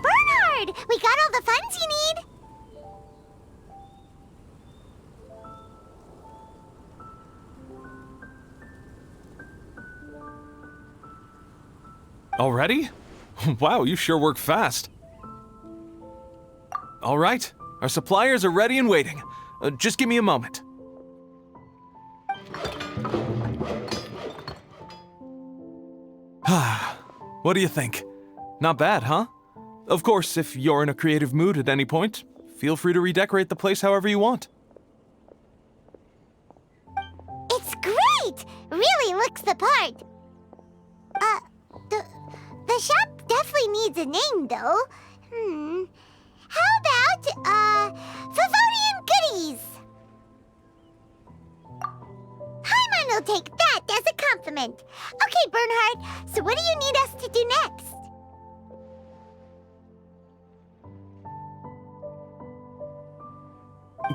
Bernhard, we got all the funds you need. Already? Wow, you sure work fast. All right, our suppliers are ready and waiting. Just give me a moment. What do you think? Not bad, huh? Of course, if you're in a creative mood at any point, feel free to redecorate the place however you want. It's great! Really looks the part. The shop definitely needs a name, though. How about, Favonian Goodies? Paimon will take that as a compliment. Okay, Bernhard, so what do you need us to do next?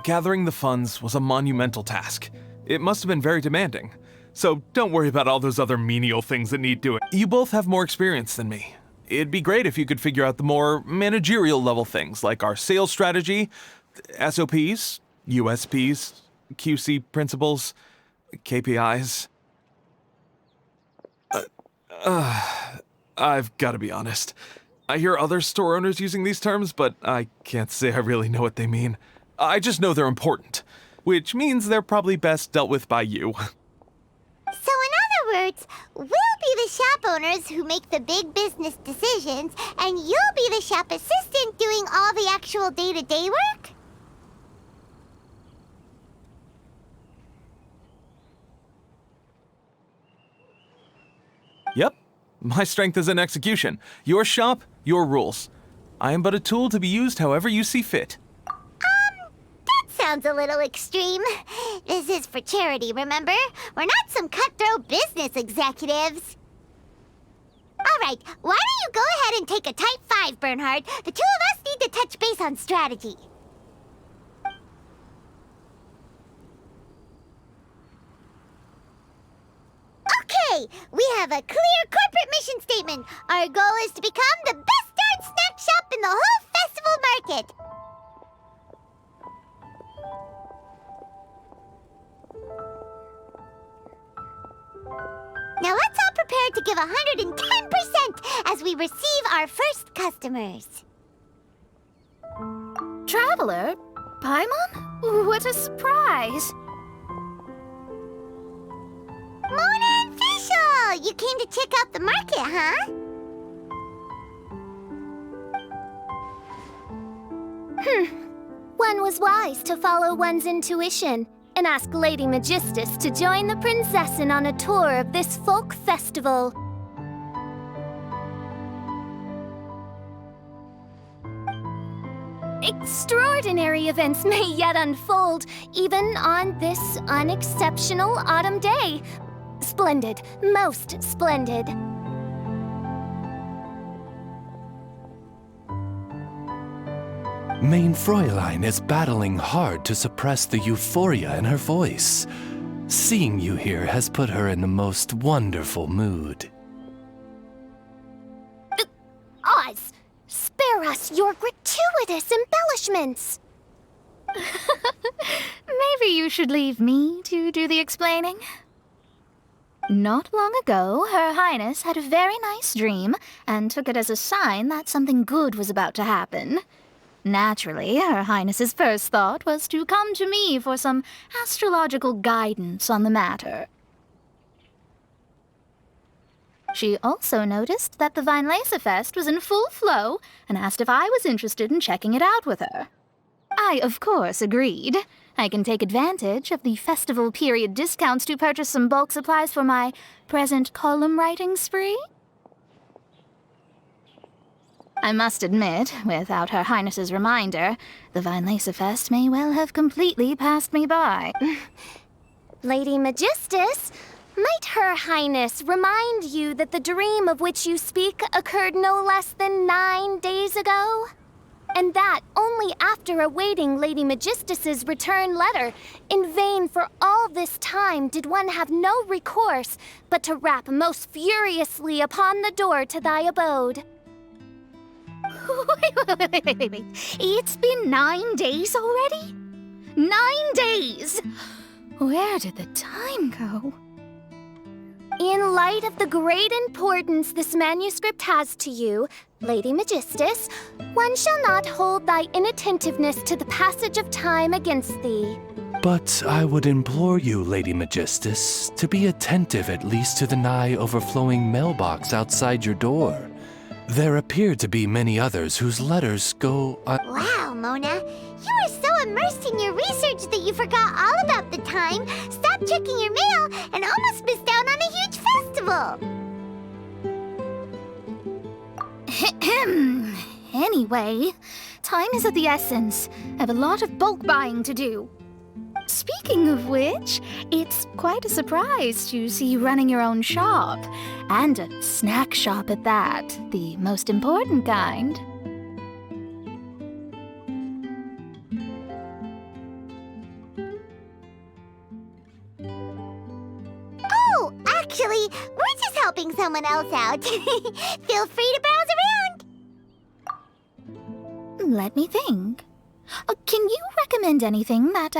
Gathering the funds was a monumental task. It must have been very demanding. So don't worry about all those other menial things that need doing. You both have more experience than me. It'd be great if you could figure out the more managerial level things, like our sales strategy, SOPs, USPs, QC principles, KPIs. I've got to be honest. I hear other store owners using these terms, but I can't say I really know what they mean. I just know they're important, which means they're probably best dealt with by you. So in other words, we'll be the shop owners who make the big business decisions, and you'll be the shop assistant doing all the actual day-to-day work? Yep. My strength is in execution. Your shop, your rules. I am but a tool to be used however you see fit. That sounds a little extreme. This is for charity, remember? We're not some cutthroat business executives. All right, why don't you go ahead and take a type 5, Bernhard? The two of us need to touch base on strategy. Okay, we have a clear corporate mission statement. Our goal is to become the best darn snack shop in the whole festival market. Now let's all prepare to give 110% as we receive our first customers. Traveler? Paimon? What a surprise! Mona and Fischl! You came to check out the market, huh? One was wise to follow one's intuition and ask Lady Magistus to join the Prinzessin on a tour of this folk festival. Extraordinary events may yet unfold, even on this unexceptional autumn day. Splendid, most splendid. Mein Fräulein is battling hard to suppress the euphoria in her voice. Seeing you here has put her in the most wonderful mood. Oz, spare us your gratuitous embellishments. Maybe you should leave me to do the explaining. Not long ago, Her Highness had a very nice dream and took it as a sign that something good was about to happen. Naturally, Her Highness's first thought was to come to me for some astrological guidance on the matter. She also noticed that the Weinlesefest was in full flow and asked if I was interested in checking it out with her. I, of course, agreed. I can take advantage of the festival period discounts to purchase some bulk supplies for my present column writing spree. I must admit, without Her Highness's reminder, the Vinelacefest may well have completely passed me by. Lady Magistus, might Her Highness remind you that the dream of which you speak occurred no less than 9 days ago? And that only after awaiting Lady Magistus's return letter. In vain for all this time did one have no recourse but to rap most furiously upon the door to thy abode. Wait. It's been 9 days already? 9 days! Where did the time go? In light of the great importance this manuscript has to you, Lady Magistus, one shall not hold thy inattentiveness to the passage of time against thee. But I would implore you, Lady Magistus, to be attentive at least to the nigh overflowing mailbox outside your door. There appear to be many others whose letters go Wow, Mona. You were so immersed in your research that you forgot all about the time, stopped checking your mail, and almost missed out on a huge festival. Anyway, time is of the essence. I have a lot of bulk buying to do. Speaking of which, it's quite a surprise to see you running your own shop. And a snack shop at that, the most important kind. Oh, actually, we're just helping someone else out. Feel free to browse around. Let me think. Can you recommend anything that,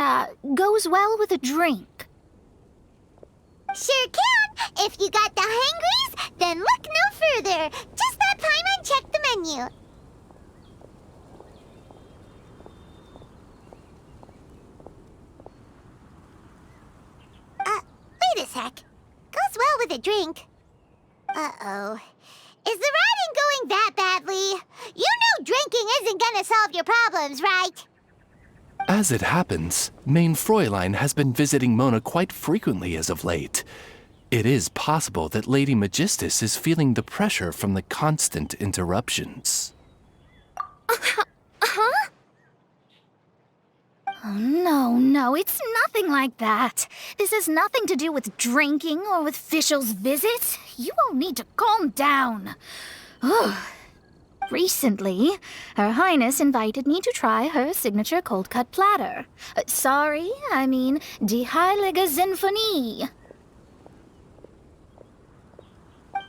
goes well with a drink? Sure can. If you got the hangries, then look no further. Just let Paimon check the menu. Wait a sec. Goes well with a drink. Uh-oh. Is the riding going that badly? You know drinking isn't gonna solve your problems, right? As it happens, Main Fräulein has been visiting Mona quite frequently as of late. It is possible that Lady Magistus is feeling the pressure from the constant interruptions. Huh? Oh, no, it's nothing like that. This has nothing to do with drinking or with Fischl's visits. You all need to calm down. Ugh. Recently, Her Highness invited me to try her signature cold-cut platter. Die Heilige Sinfonie.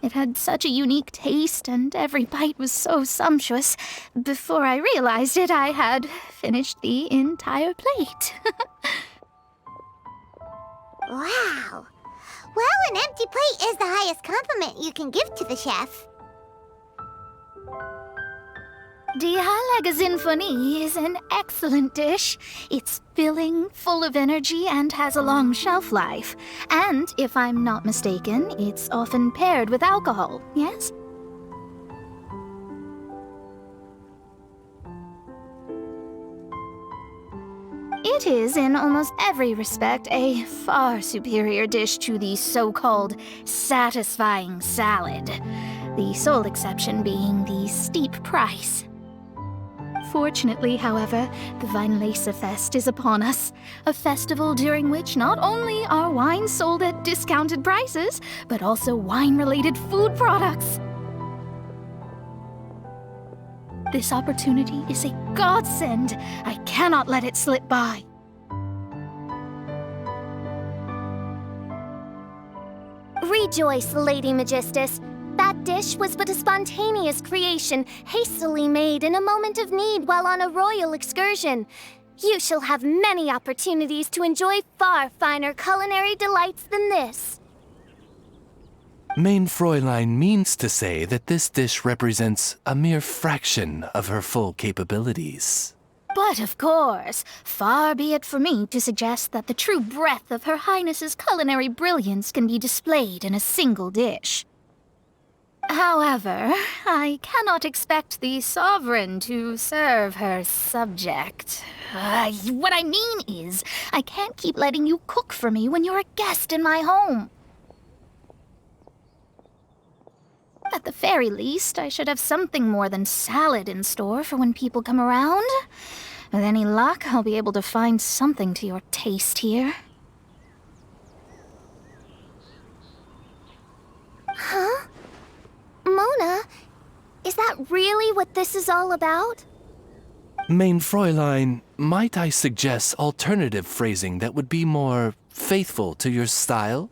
It had such a unique taste, and every bite was so sumptuous. Before I realized it, I had finished the entire plate. Wow. Well, an empty plate is the highest compliment you can give to the chef. Die Heilige Sinfonie is an excellent dish. It's filling, full of energy, and has a long shelf life. And, if I'm not mistaken, it's often paired with alcohol, yes? It is, in almost every respect, a far superior dish to the so-called satisfying salad. The sole exception being the steep price. Fortunately, however, the Vinelacefest is upon us, a festival during which not only are wines sold at discounted prices, but also wine-related food products. This opportunity is a godsend. I cannot let it slip by. Rejoice, Lady Magistus. That dish was but a spontaneous creation, hastily made in a moment of need while on a royal excursion. You shall have many opportunities to enjoy far finer culinary delights than this. Main Fräulein means to say that this dish represents a mere fraction of her full capabilities. But of course, far be it for me to suggest that the true breadth of Her Highness's culinary brilliance can be displayed in a single dish. However, I cannot expect the sovereign to serve her subject. What I mean is, I can't keep letting you cook for me when you're a guest in my home. At the very least, I should have something more than salad in store for when people come around. With any luck, I'll be able to find something to your taste here. Huh? Mona, is that really what this is all about? Mein Fräulein, might I suggest alternative phrasing that would be more faithful to your style?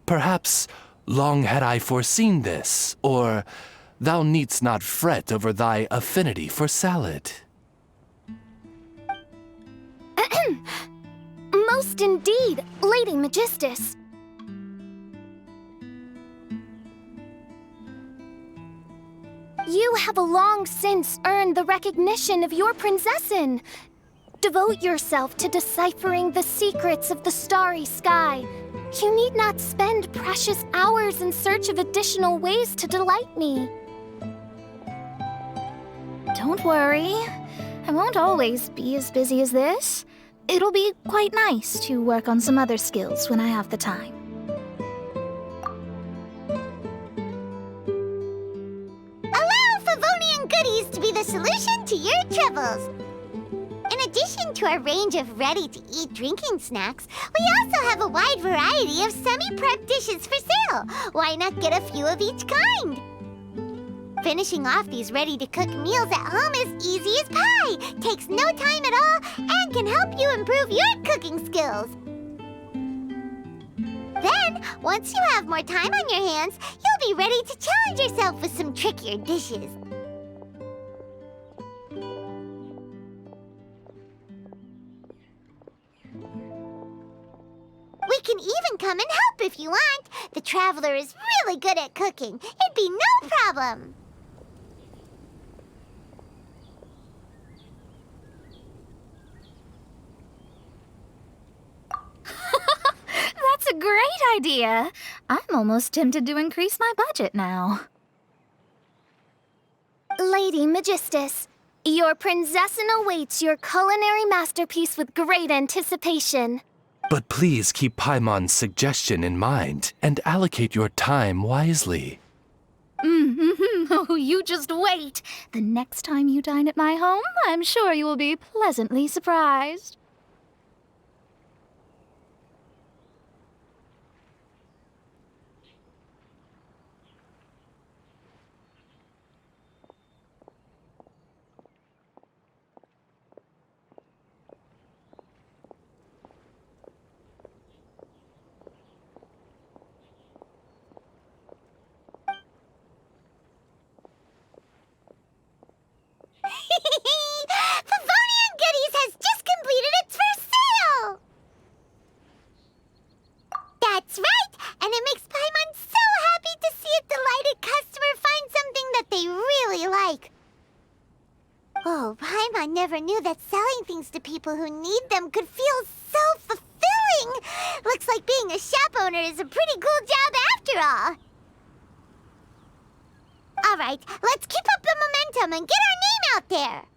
Perhaps, long had I foreseen this, or thou needst not fret over thy affinity for salad. Most indeed, Lady Magistus. You have long since earned the recognition of your prinzessin. Devote yourself to deciphering the secrets of the starry sky. You need not spend precious hours in search of additional ways to delight me. Don't worry. I won't always be as busy as this. It'll be quite nice to work on some other skills when I have the time. Allow Favonian goodies to be the solution to your troubles. In addition to our range of ready-to-eat drinking snacks, we also have a wide variety of semi-prep dishes for sale. Why not get a few of each kind? Finishing off these ready-to-cook meals at home is easy as pie, takes no time at all, and can help you improve your cooking skills. Then, once you have more time on your hands, you'll be ready to challenge yourself with some trickier dishes. We can even come and help if you want. The Traveler is really good at cooking. It'd be no problem. That's a great idea. I'm almost tempted to increase my budget now. Lady Magistus, your prinzessin awaits your culinary masterpiece with great anticipation. But please keep Paimon's suggestion in mind and allocate your time wisely. Oh, you just wait. The next time you dine at my home, I'm sure you will be pleasantly surprised. Favonian Goodies has just completed its first sale! That's right! And it makes Paimon so happy to see a delighted customer find something that they really like. Oh, Paimon never knew that selling things to people who need them could feel so fulfilling! Looks like being a shop owner is a pretty cool job after all. All right, let's keep up the momentum and get our name out there.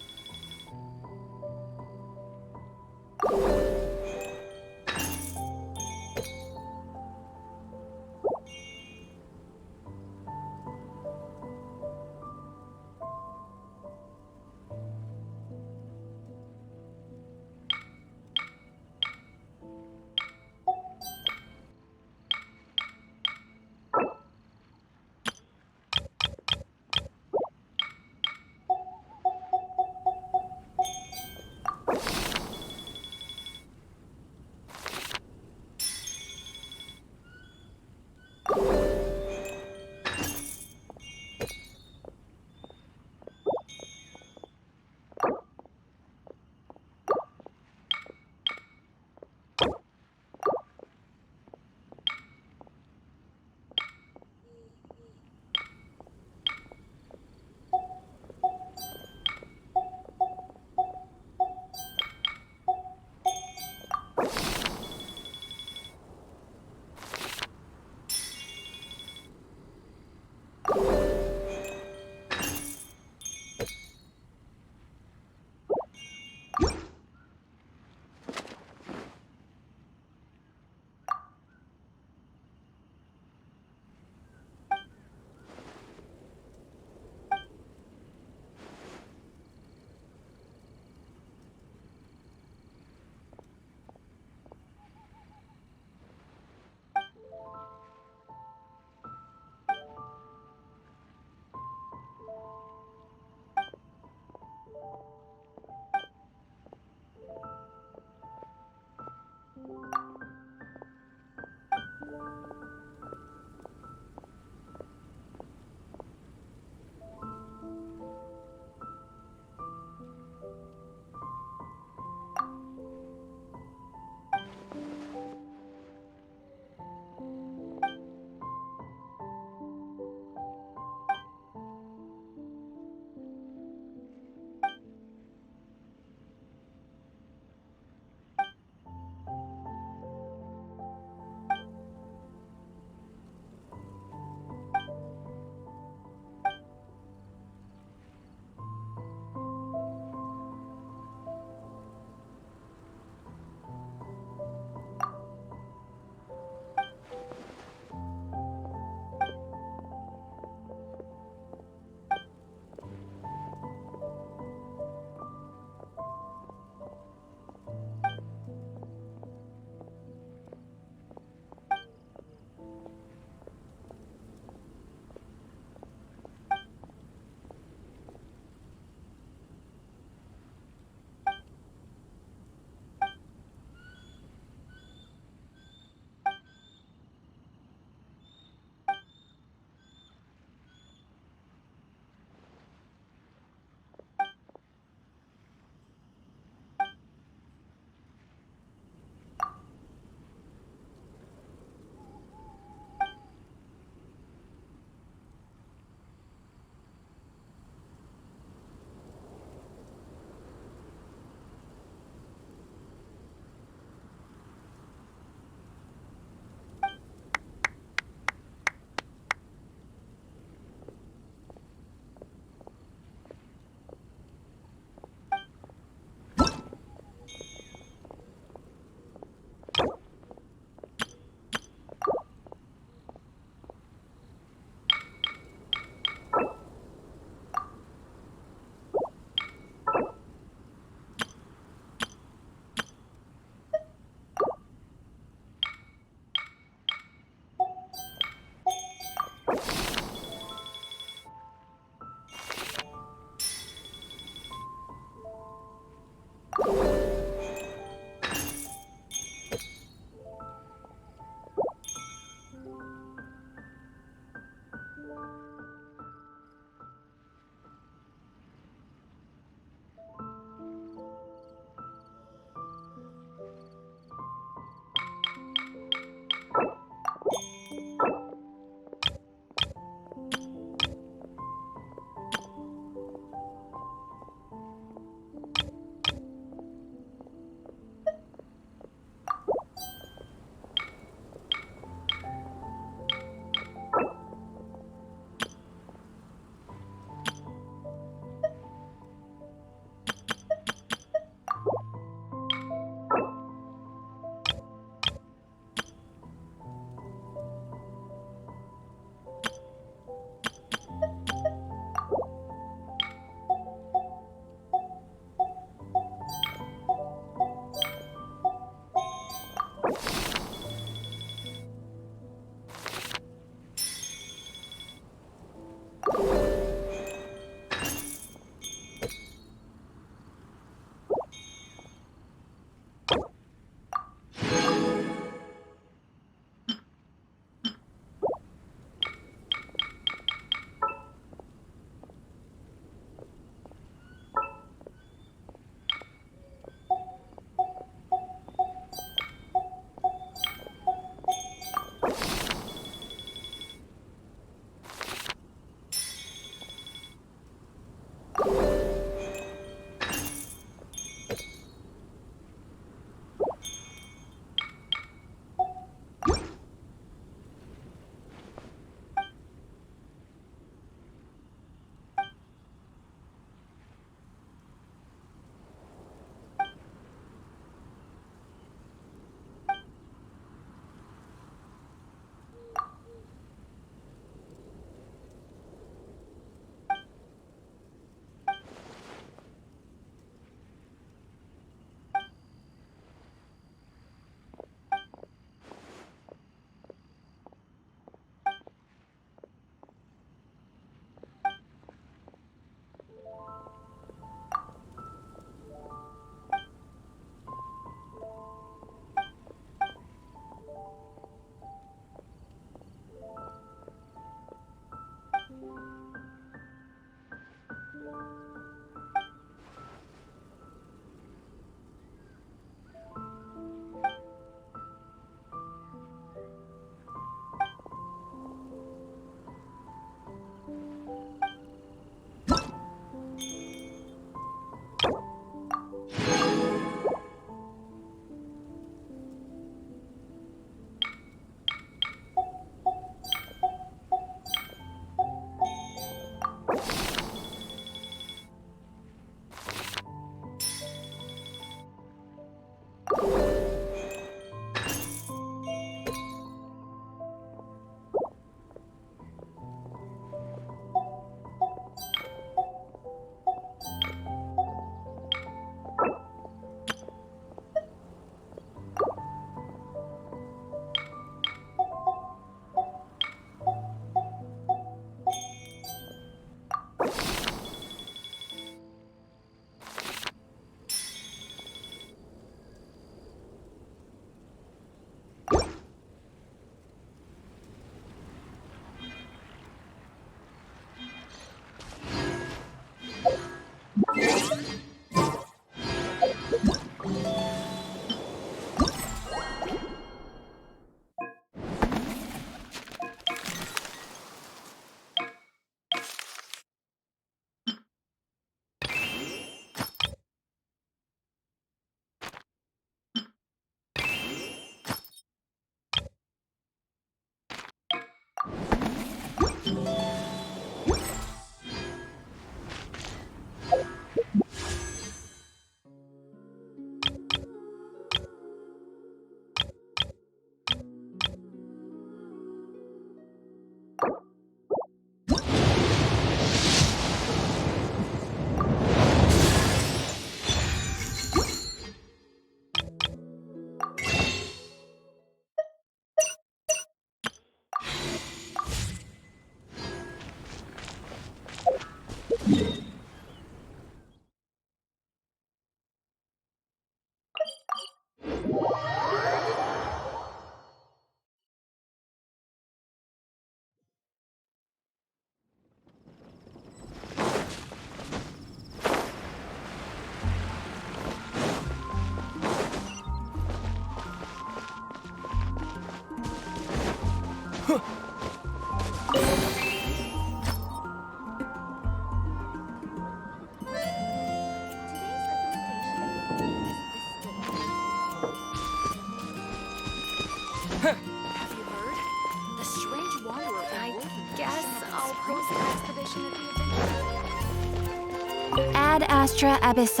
Ad Astra Abyss.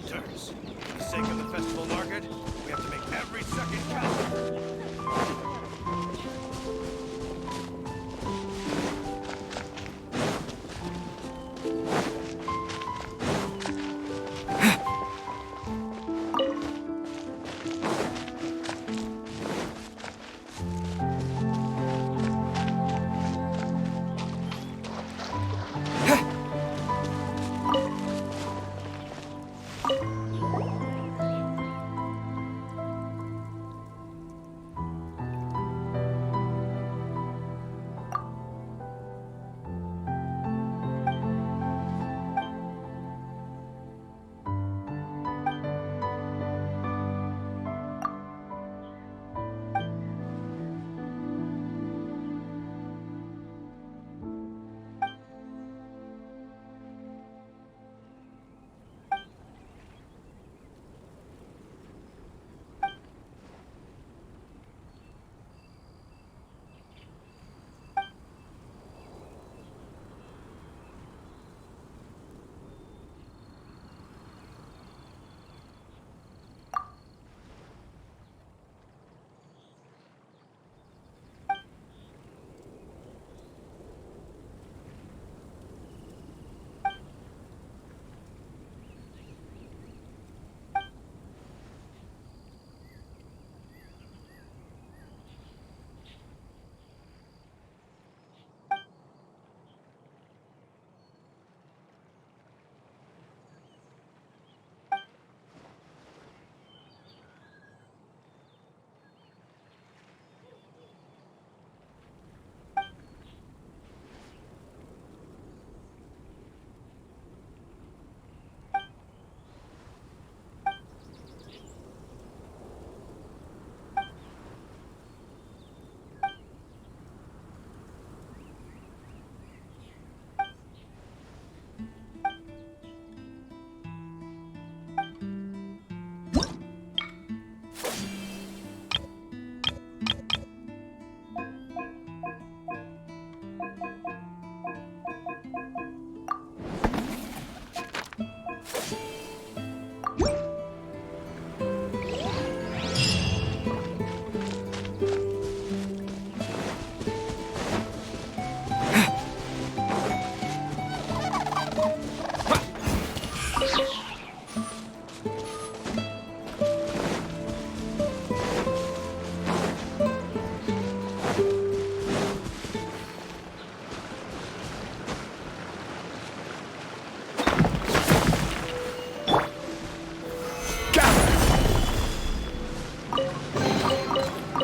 hunters. For the sake of the festival market, we have to make every second count.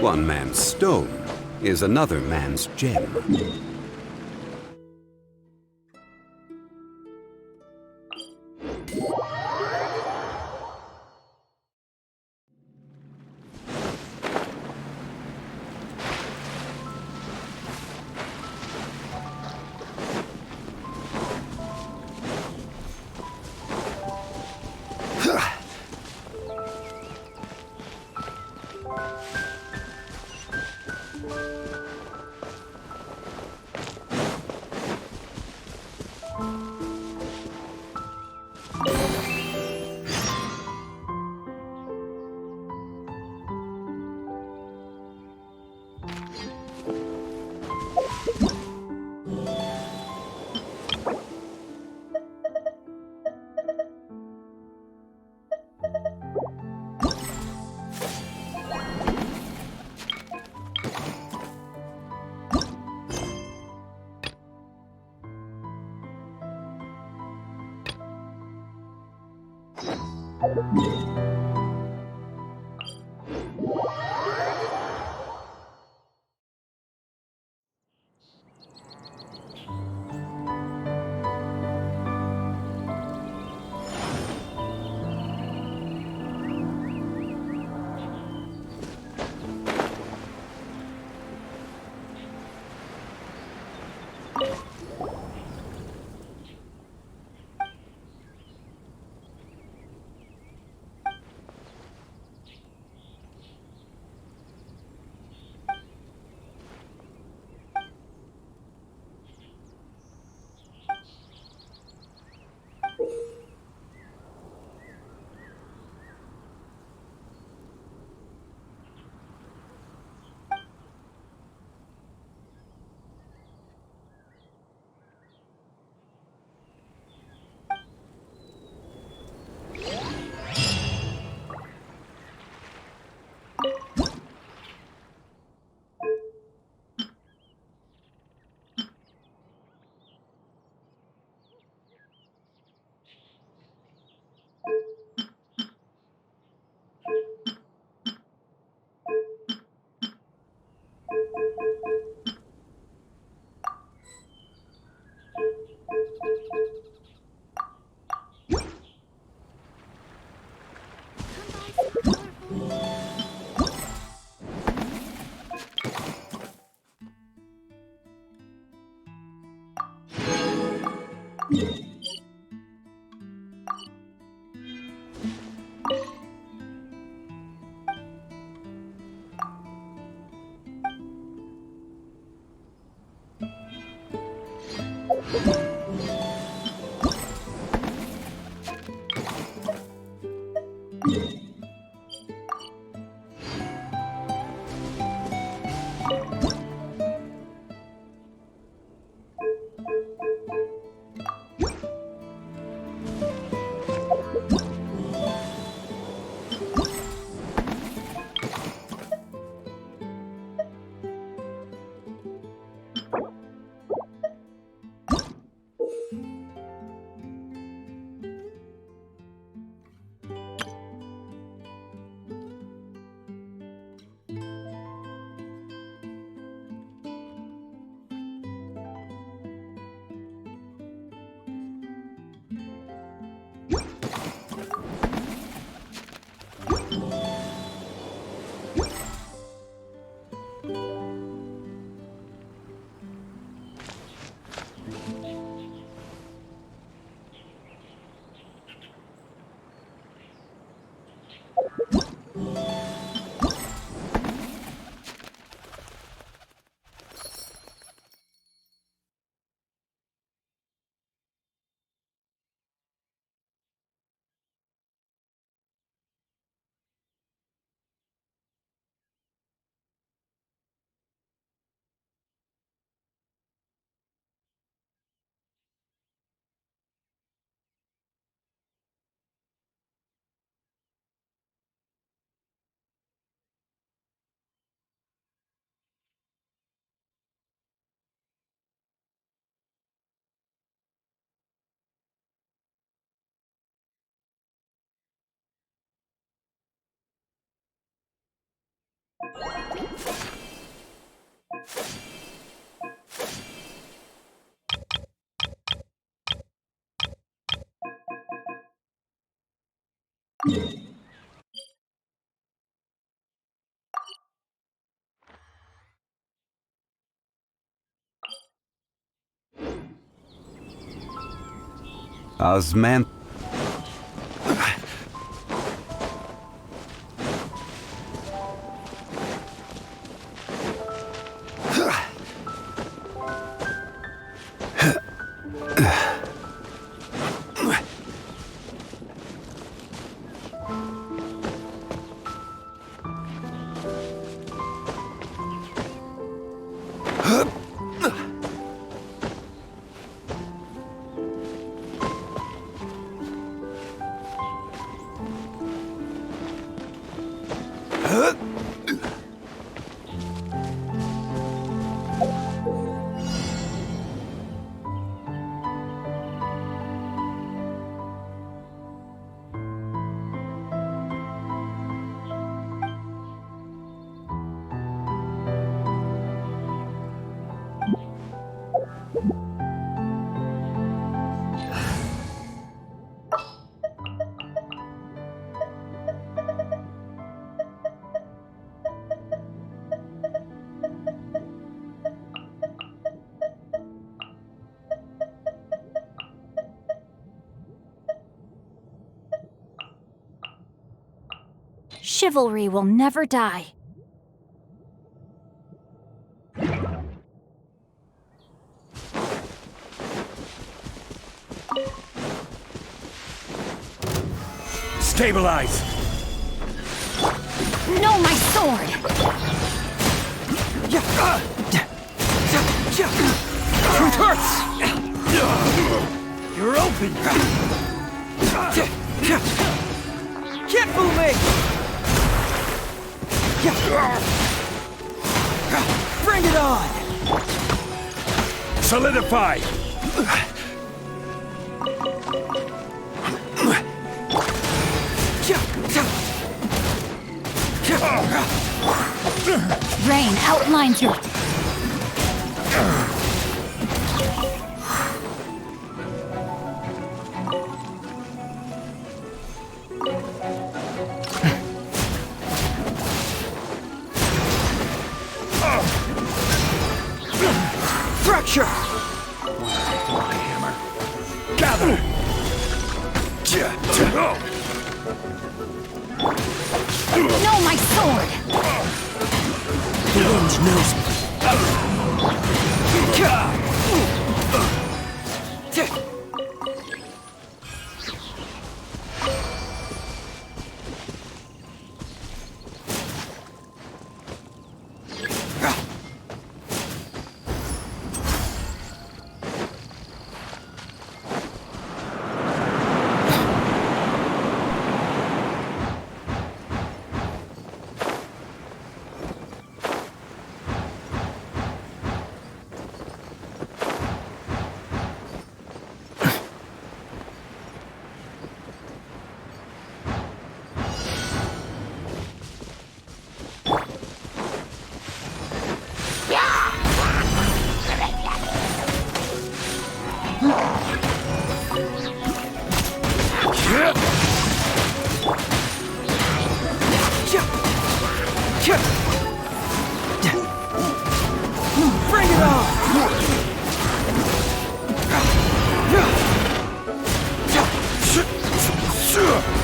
One man's stone is another man's gem. Osman. Chivalry will never die. Stabilize! No, my sword! Truth hurts! You're open! Can't fool me! Bring it on! Solidify! Rain outlines your... Fracture! My hammer. Gather! No, my sword! The wind knows me. Bring it on!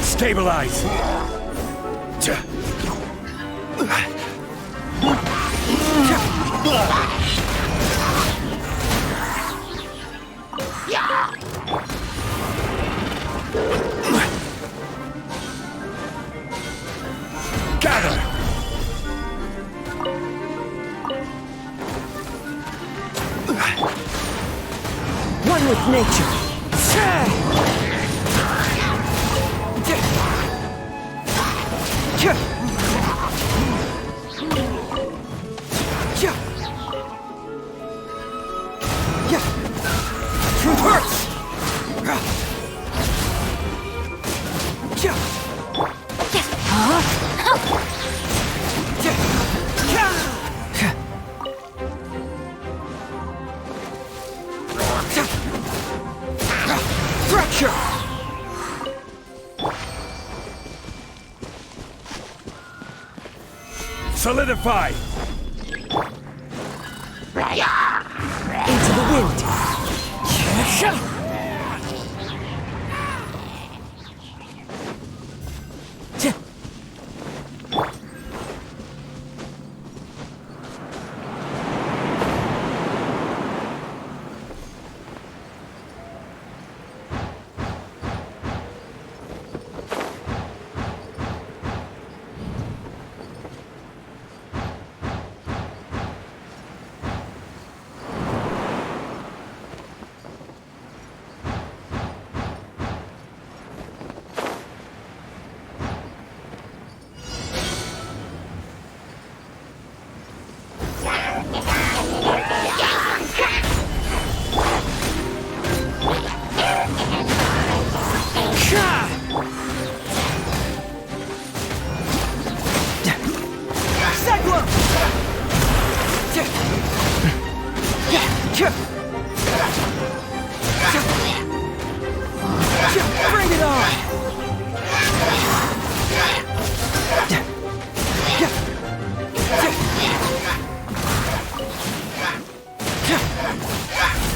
Stabilize! Gather! One with nature. Truth hurts! Fracture! Solidify! Into the wind! Bring it on!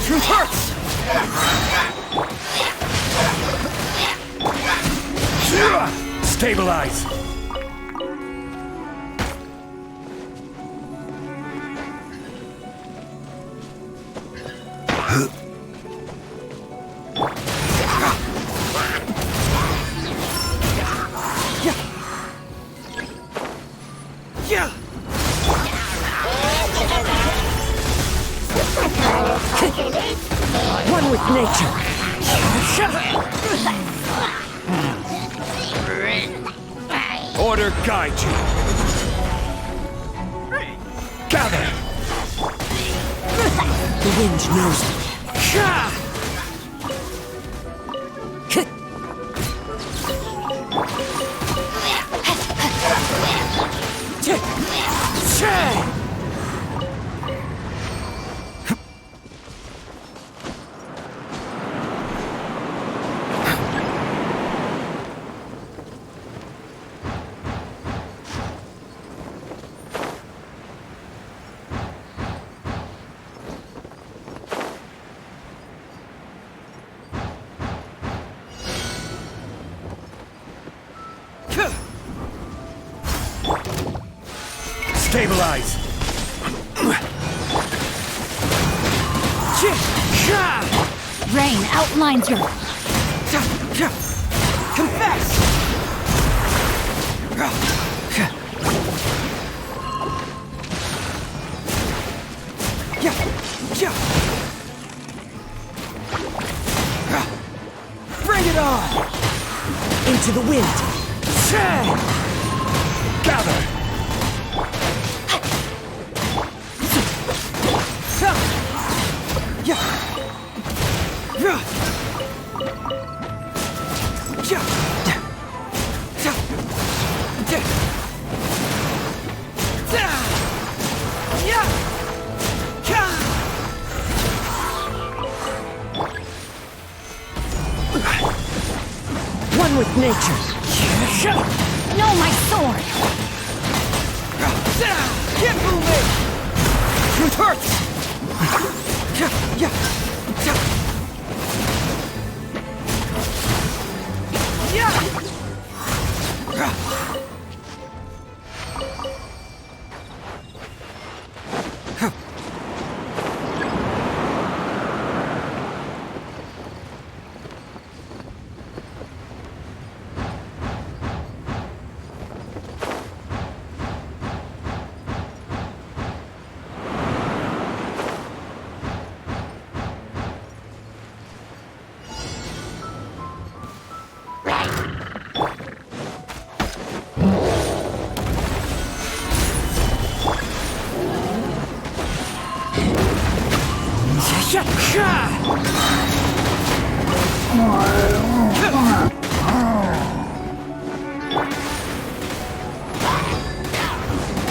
Truth hurts! Stabilize! One with nature. Order guide you. Gather! The wind knows me. Stabilize! Rain outlines your... Confess! Bring it on! Into the wind! Gather! One with nature. No, my sword! Get moving! Truth hurts!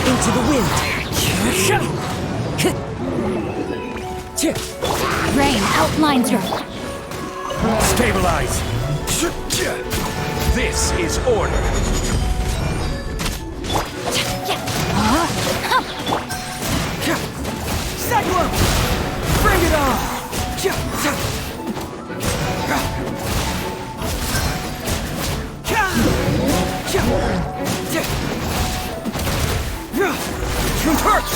Into the wind. Rain outlines your... Stabilize. This is order. Cyclone! Bring it on! Truth hurts!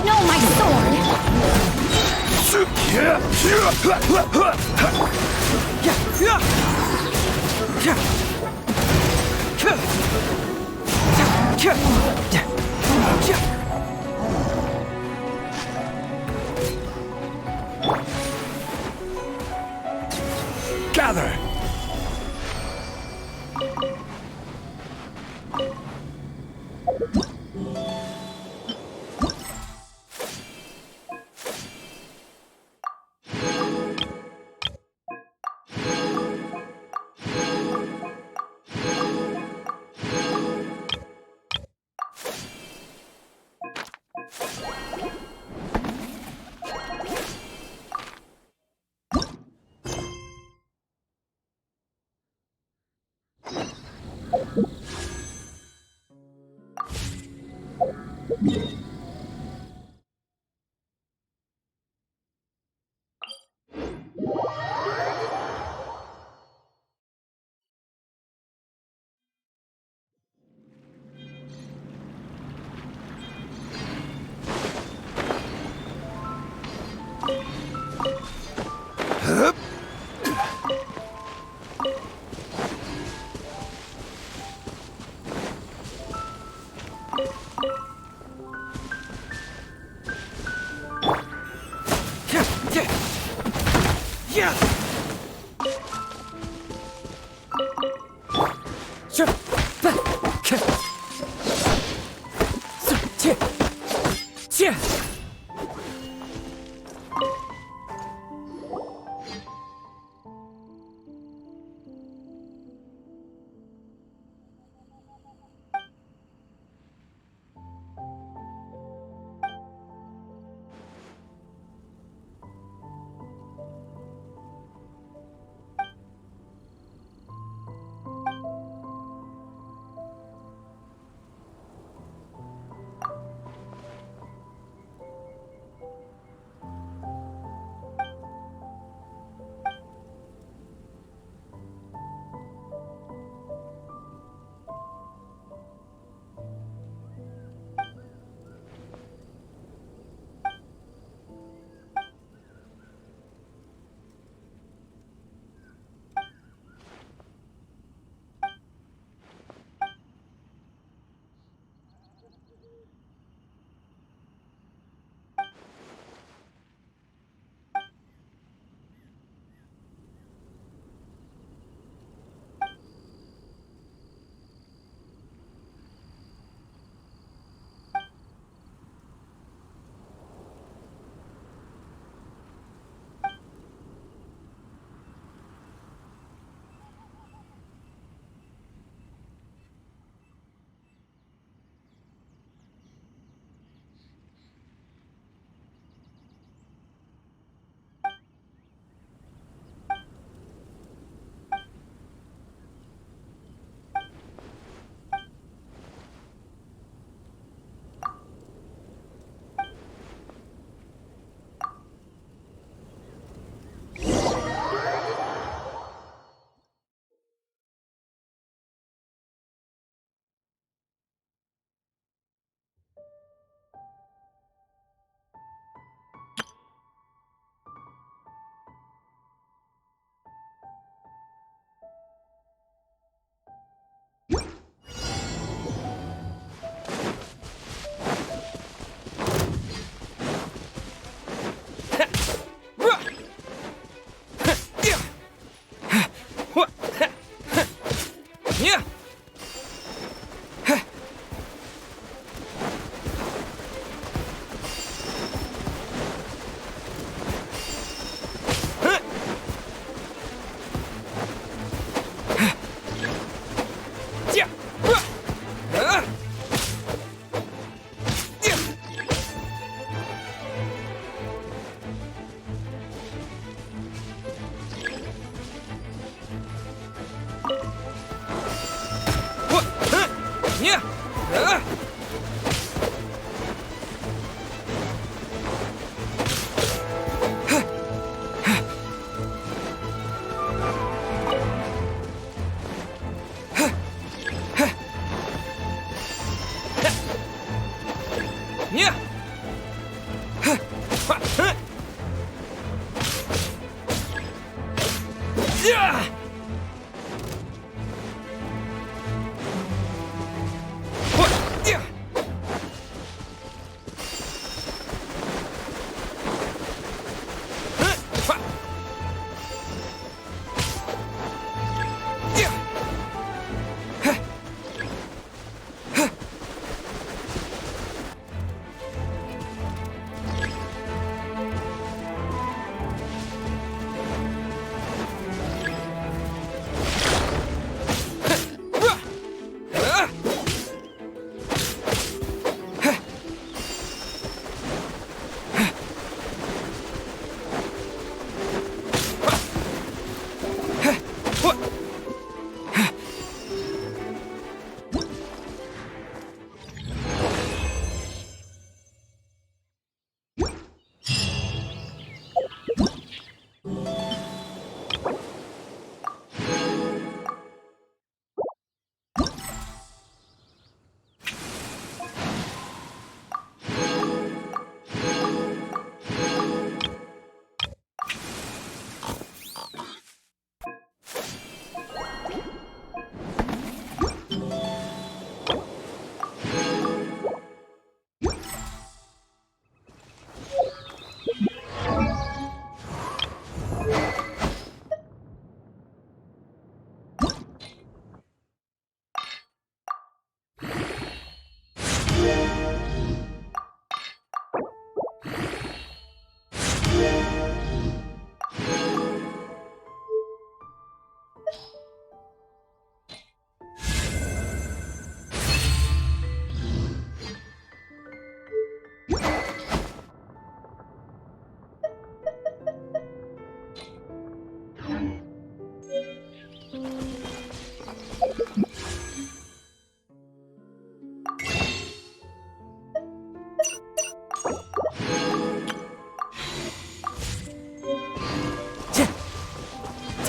No, my sword! Gather!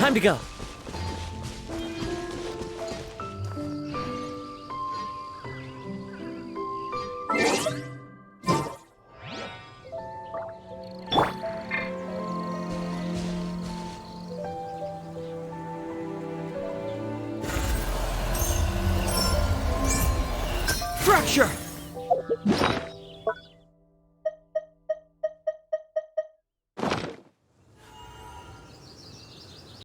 Time to go. Fracture!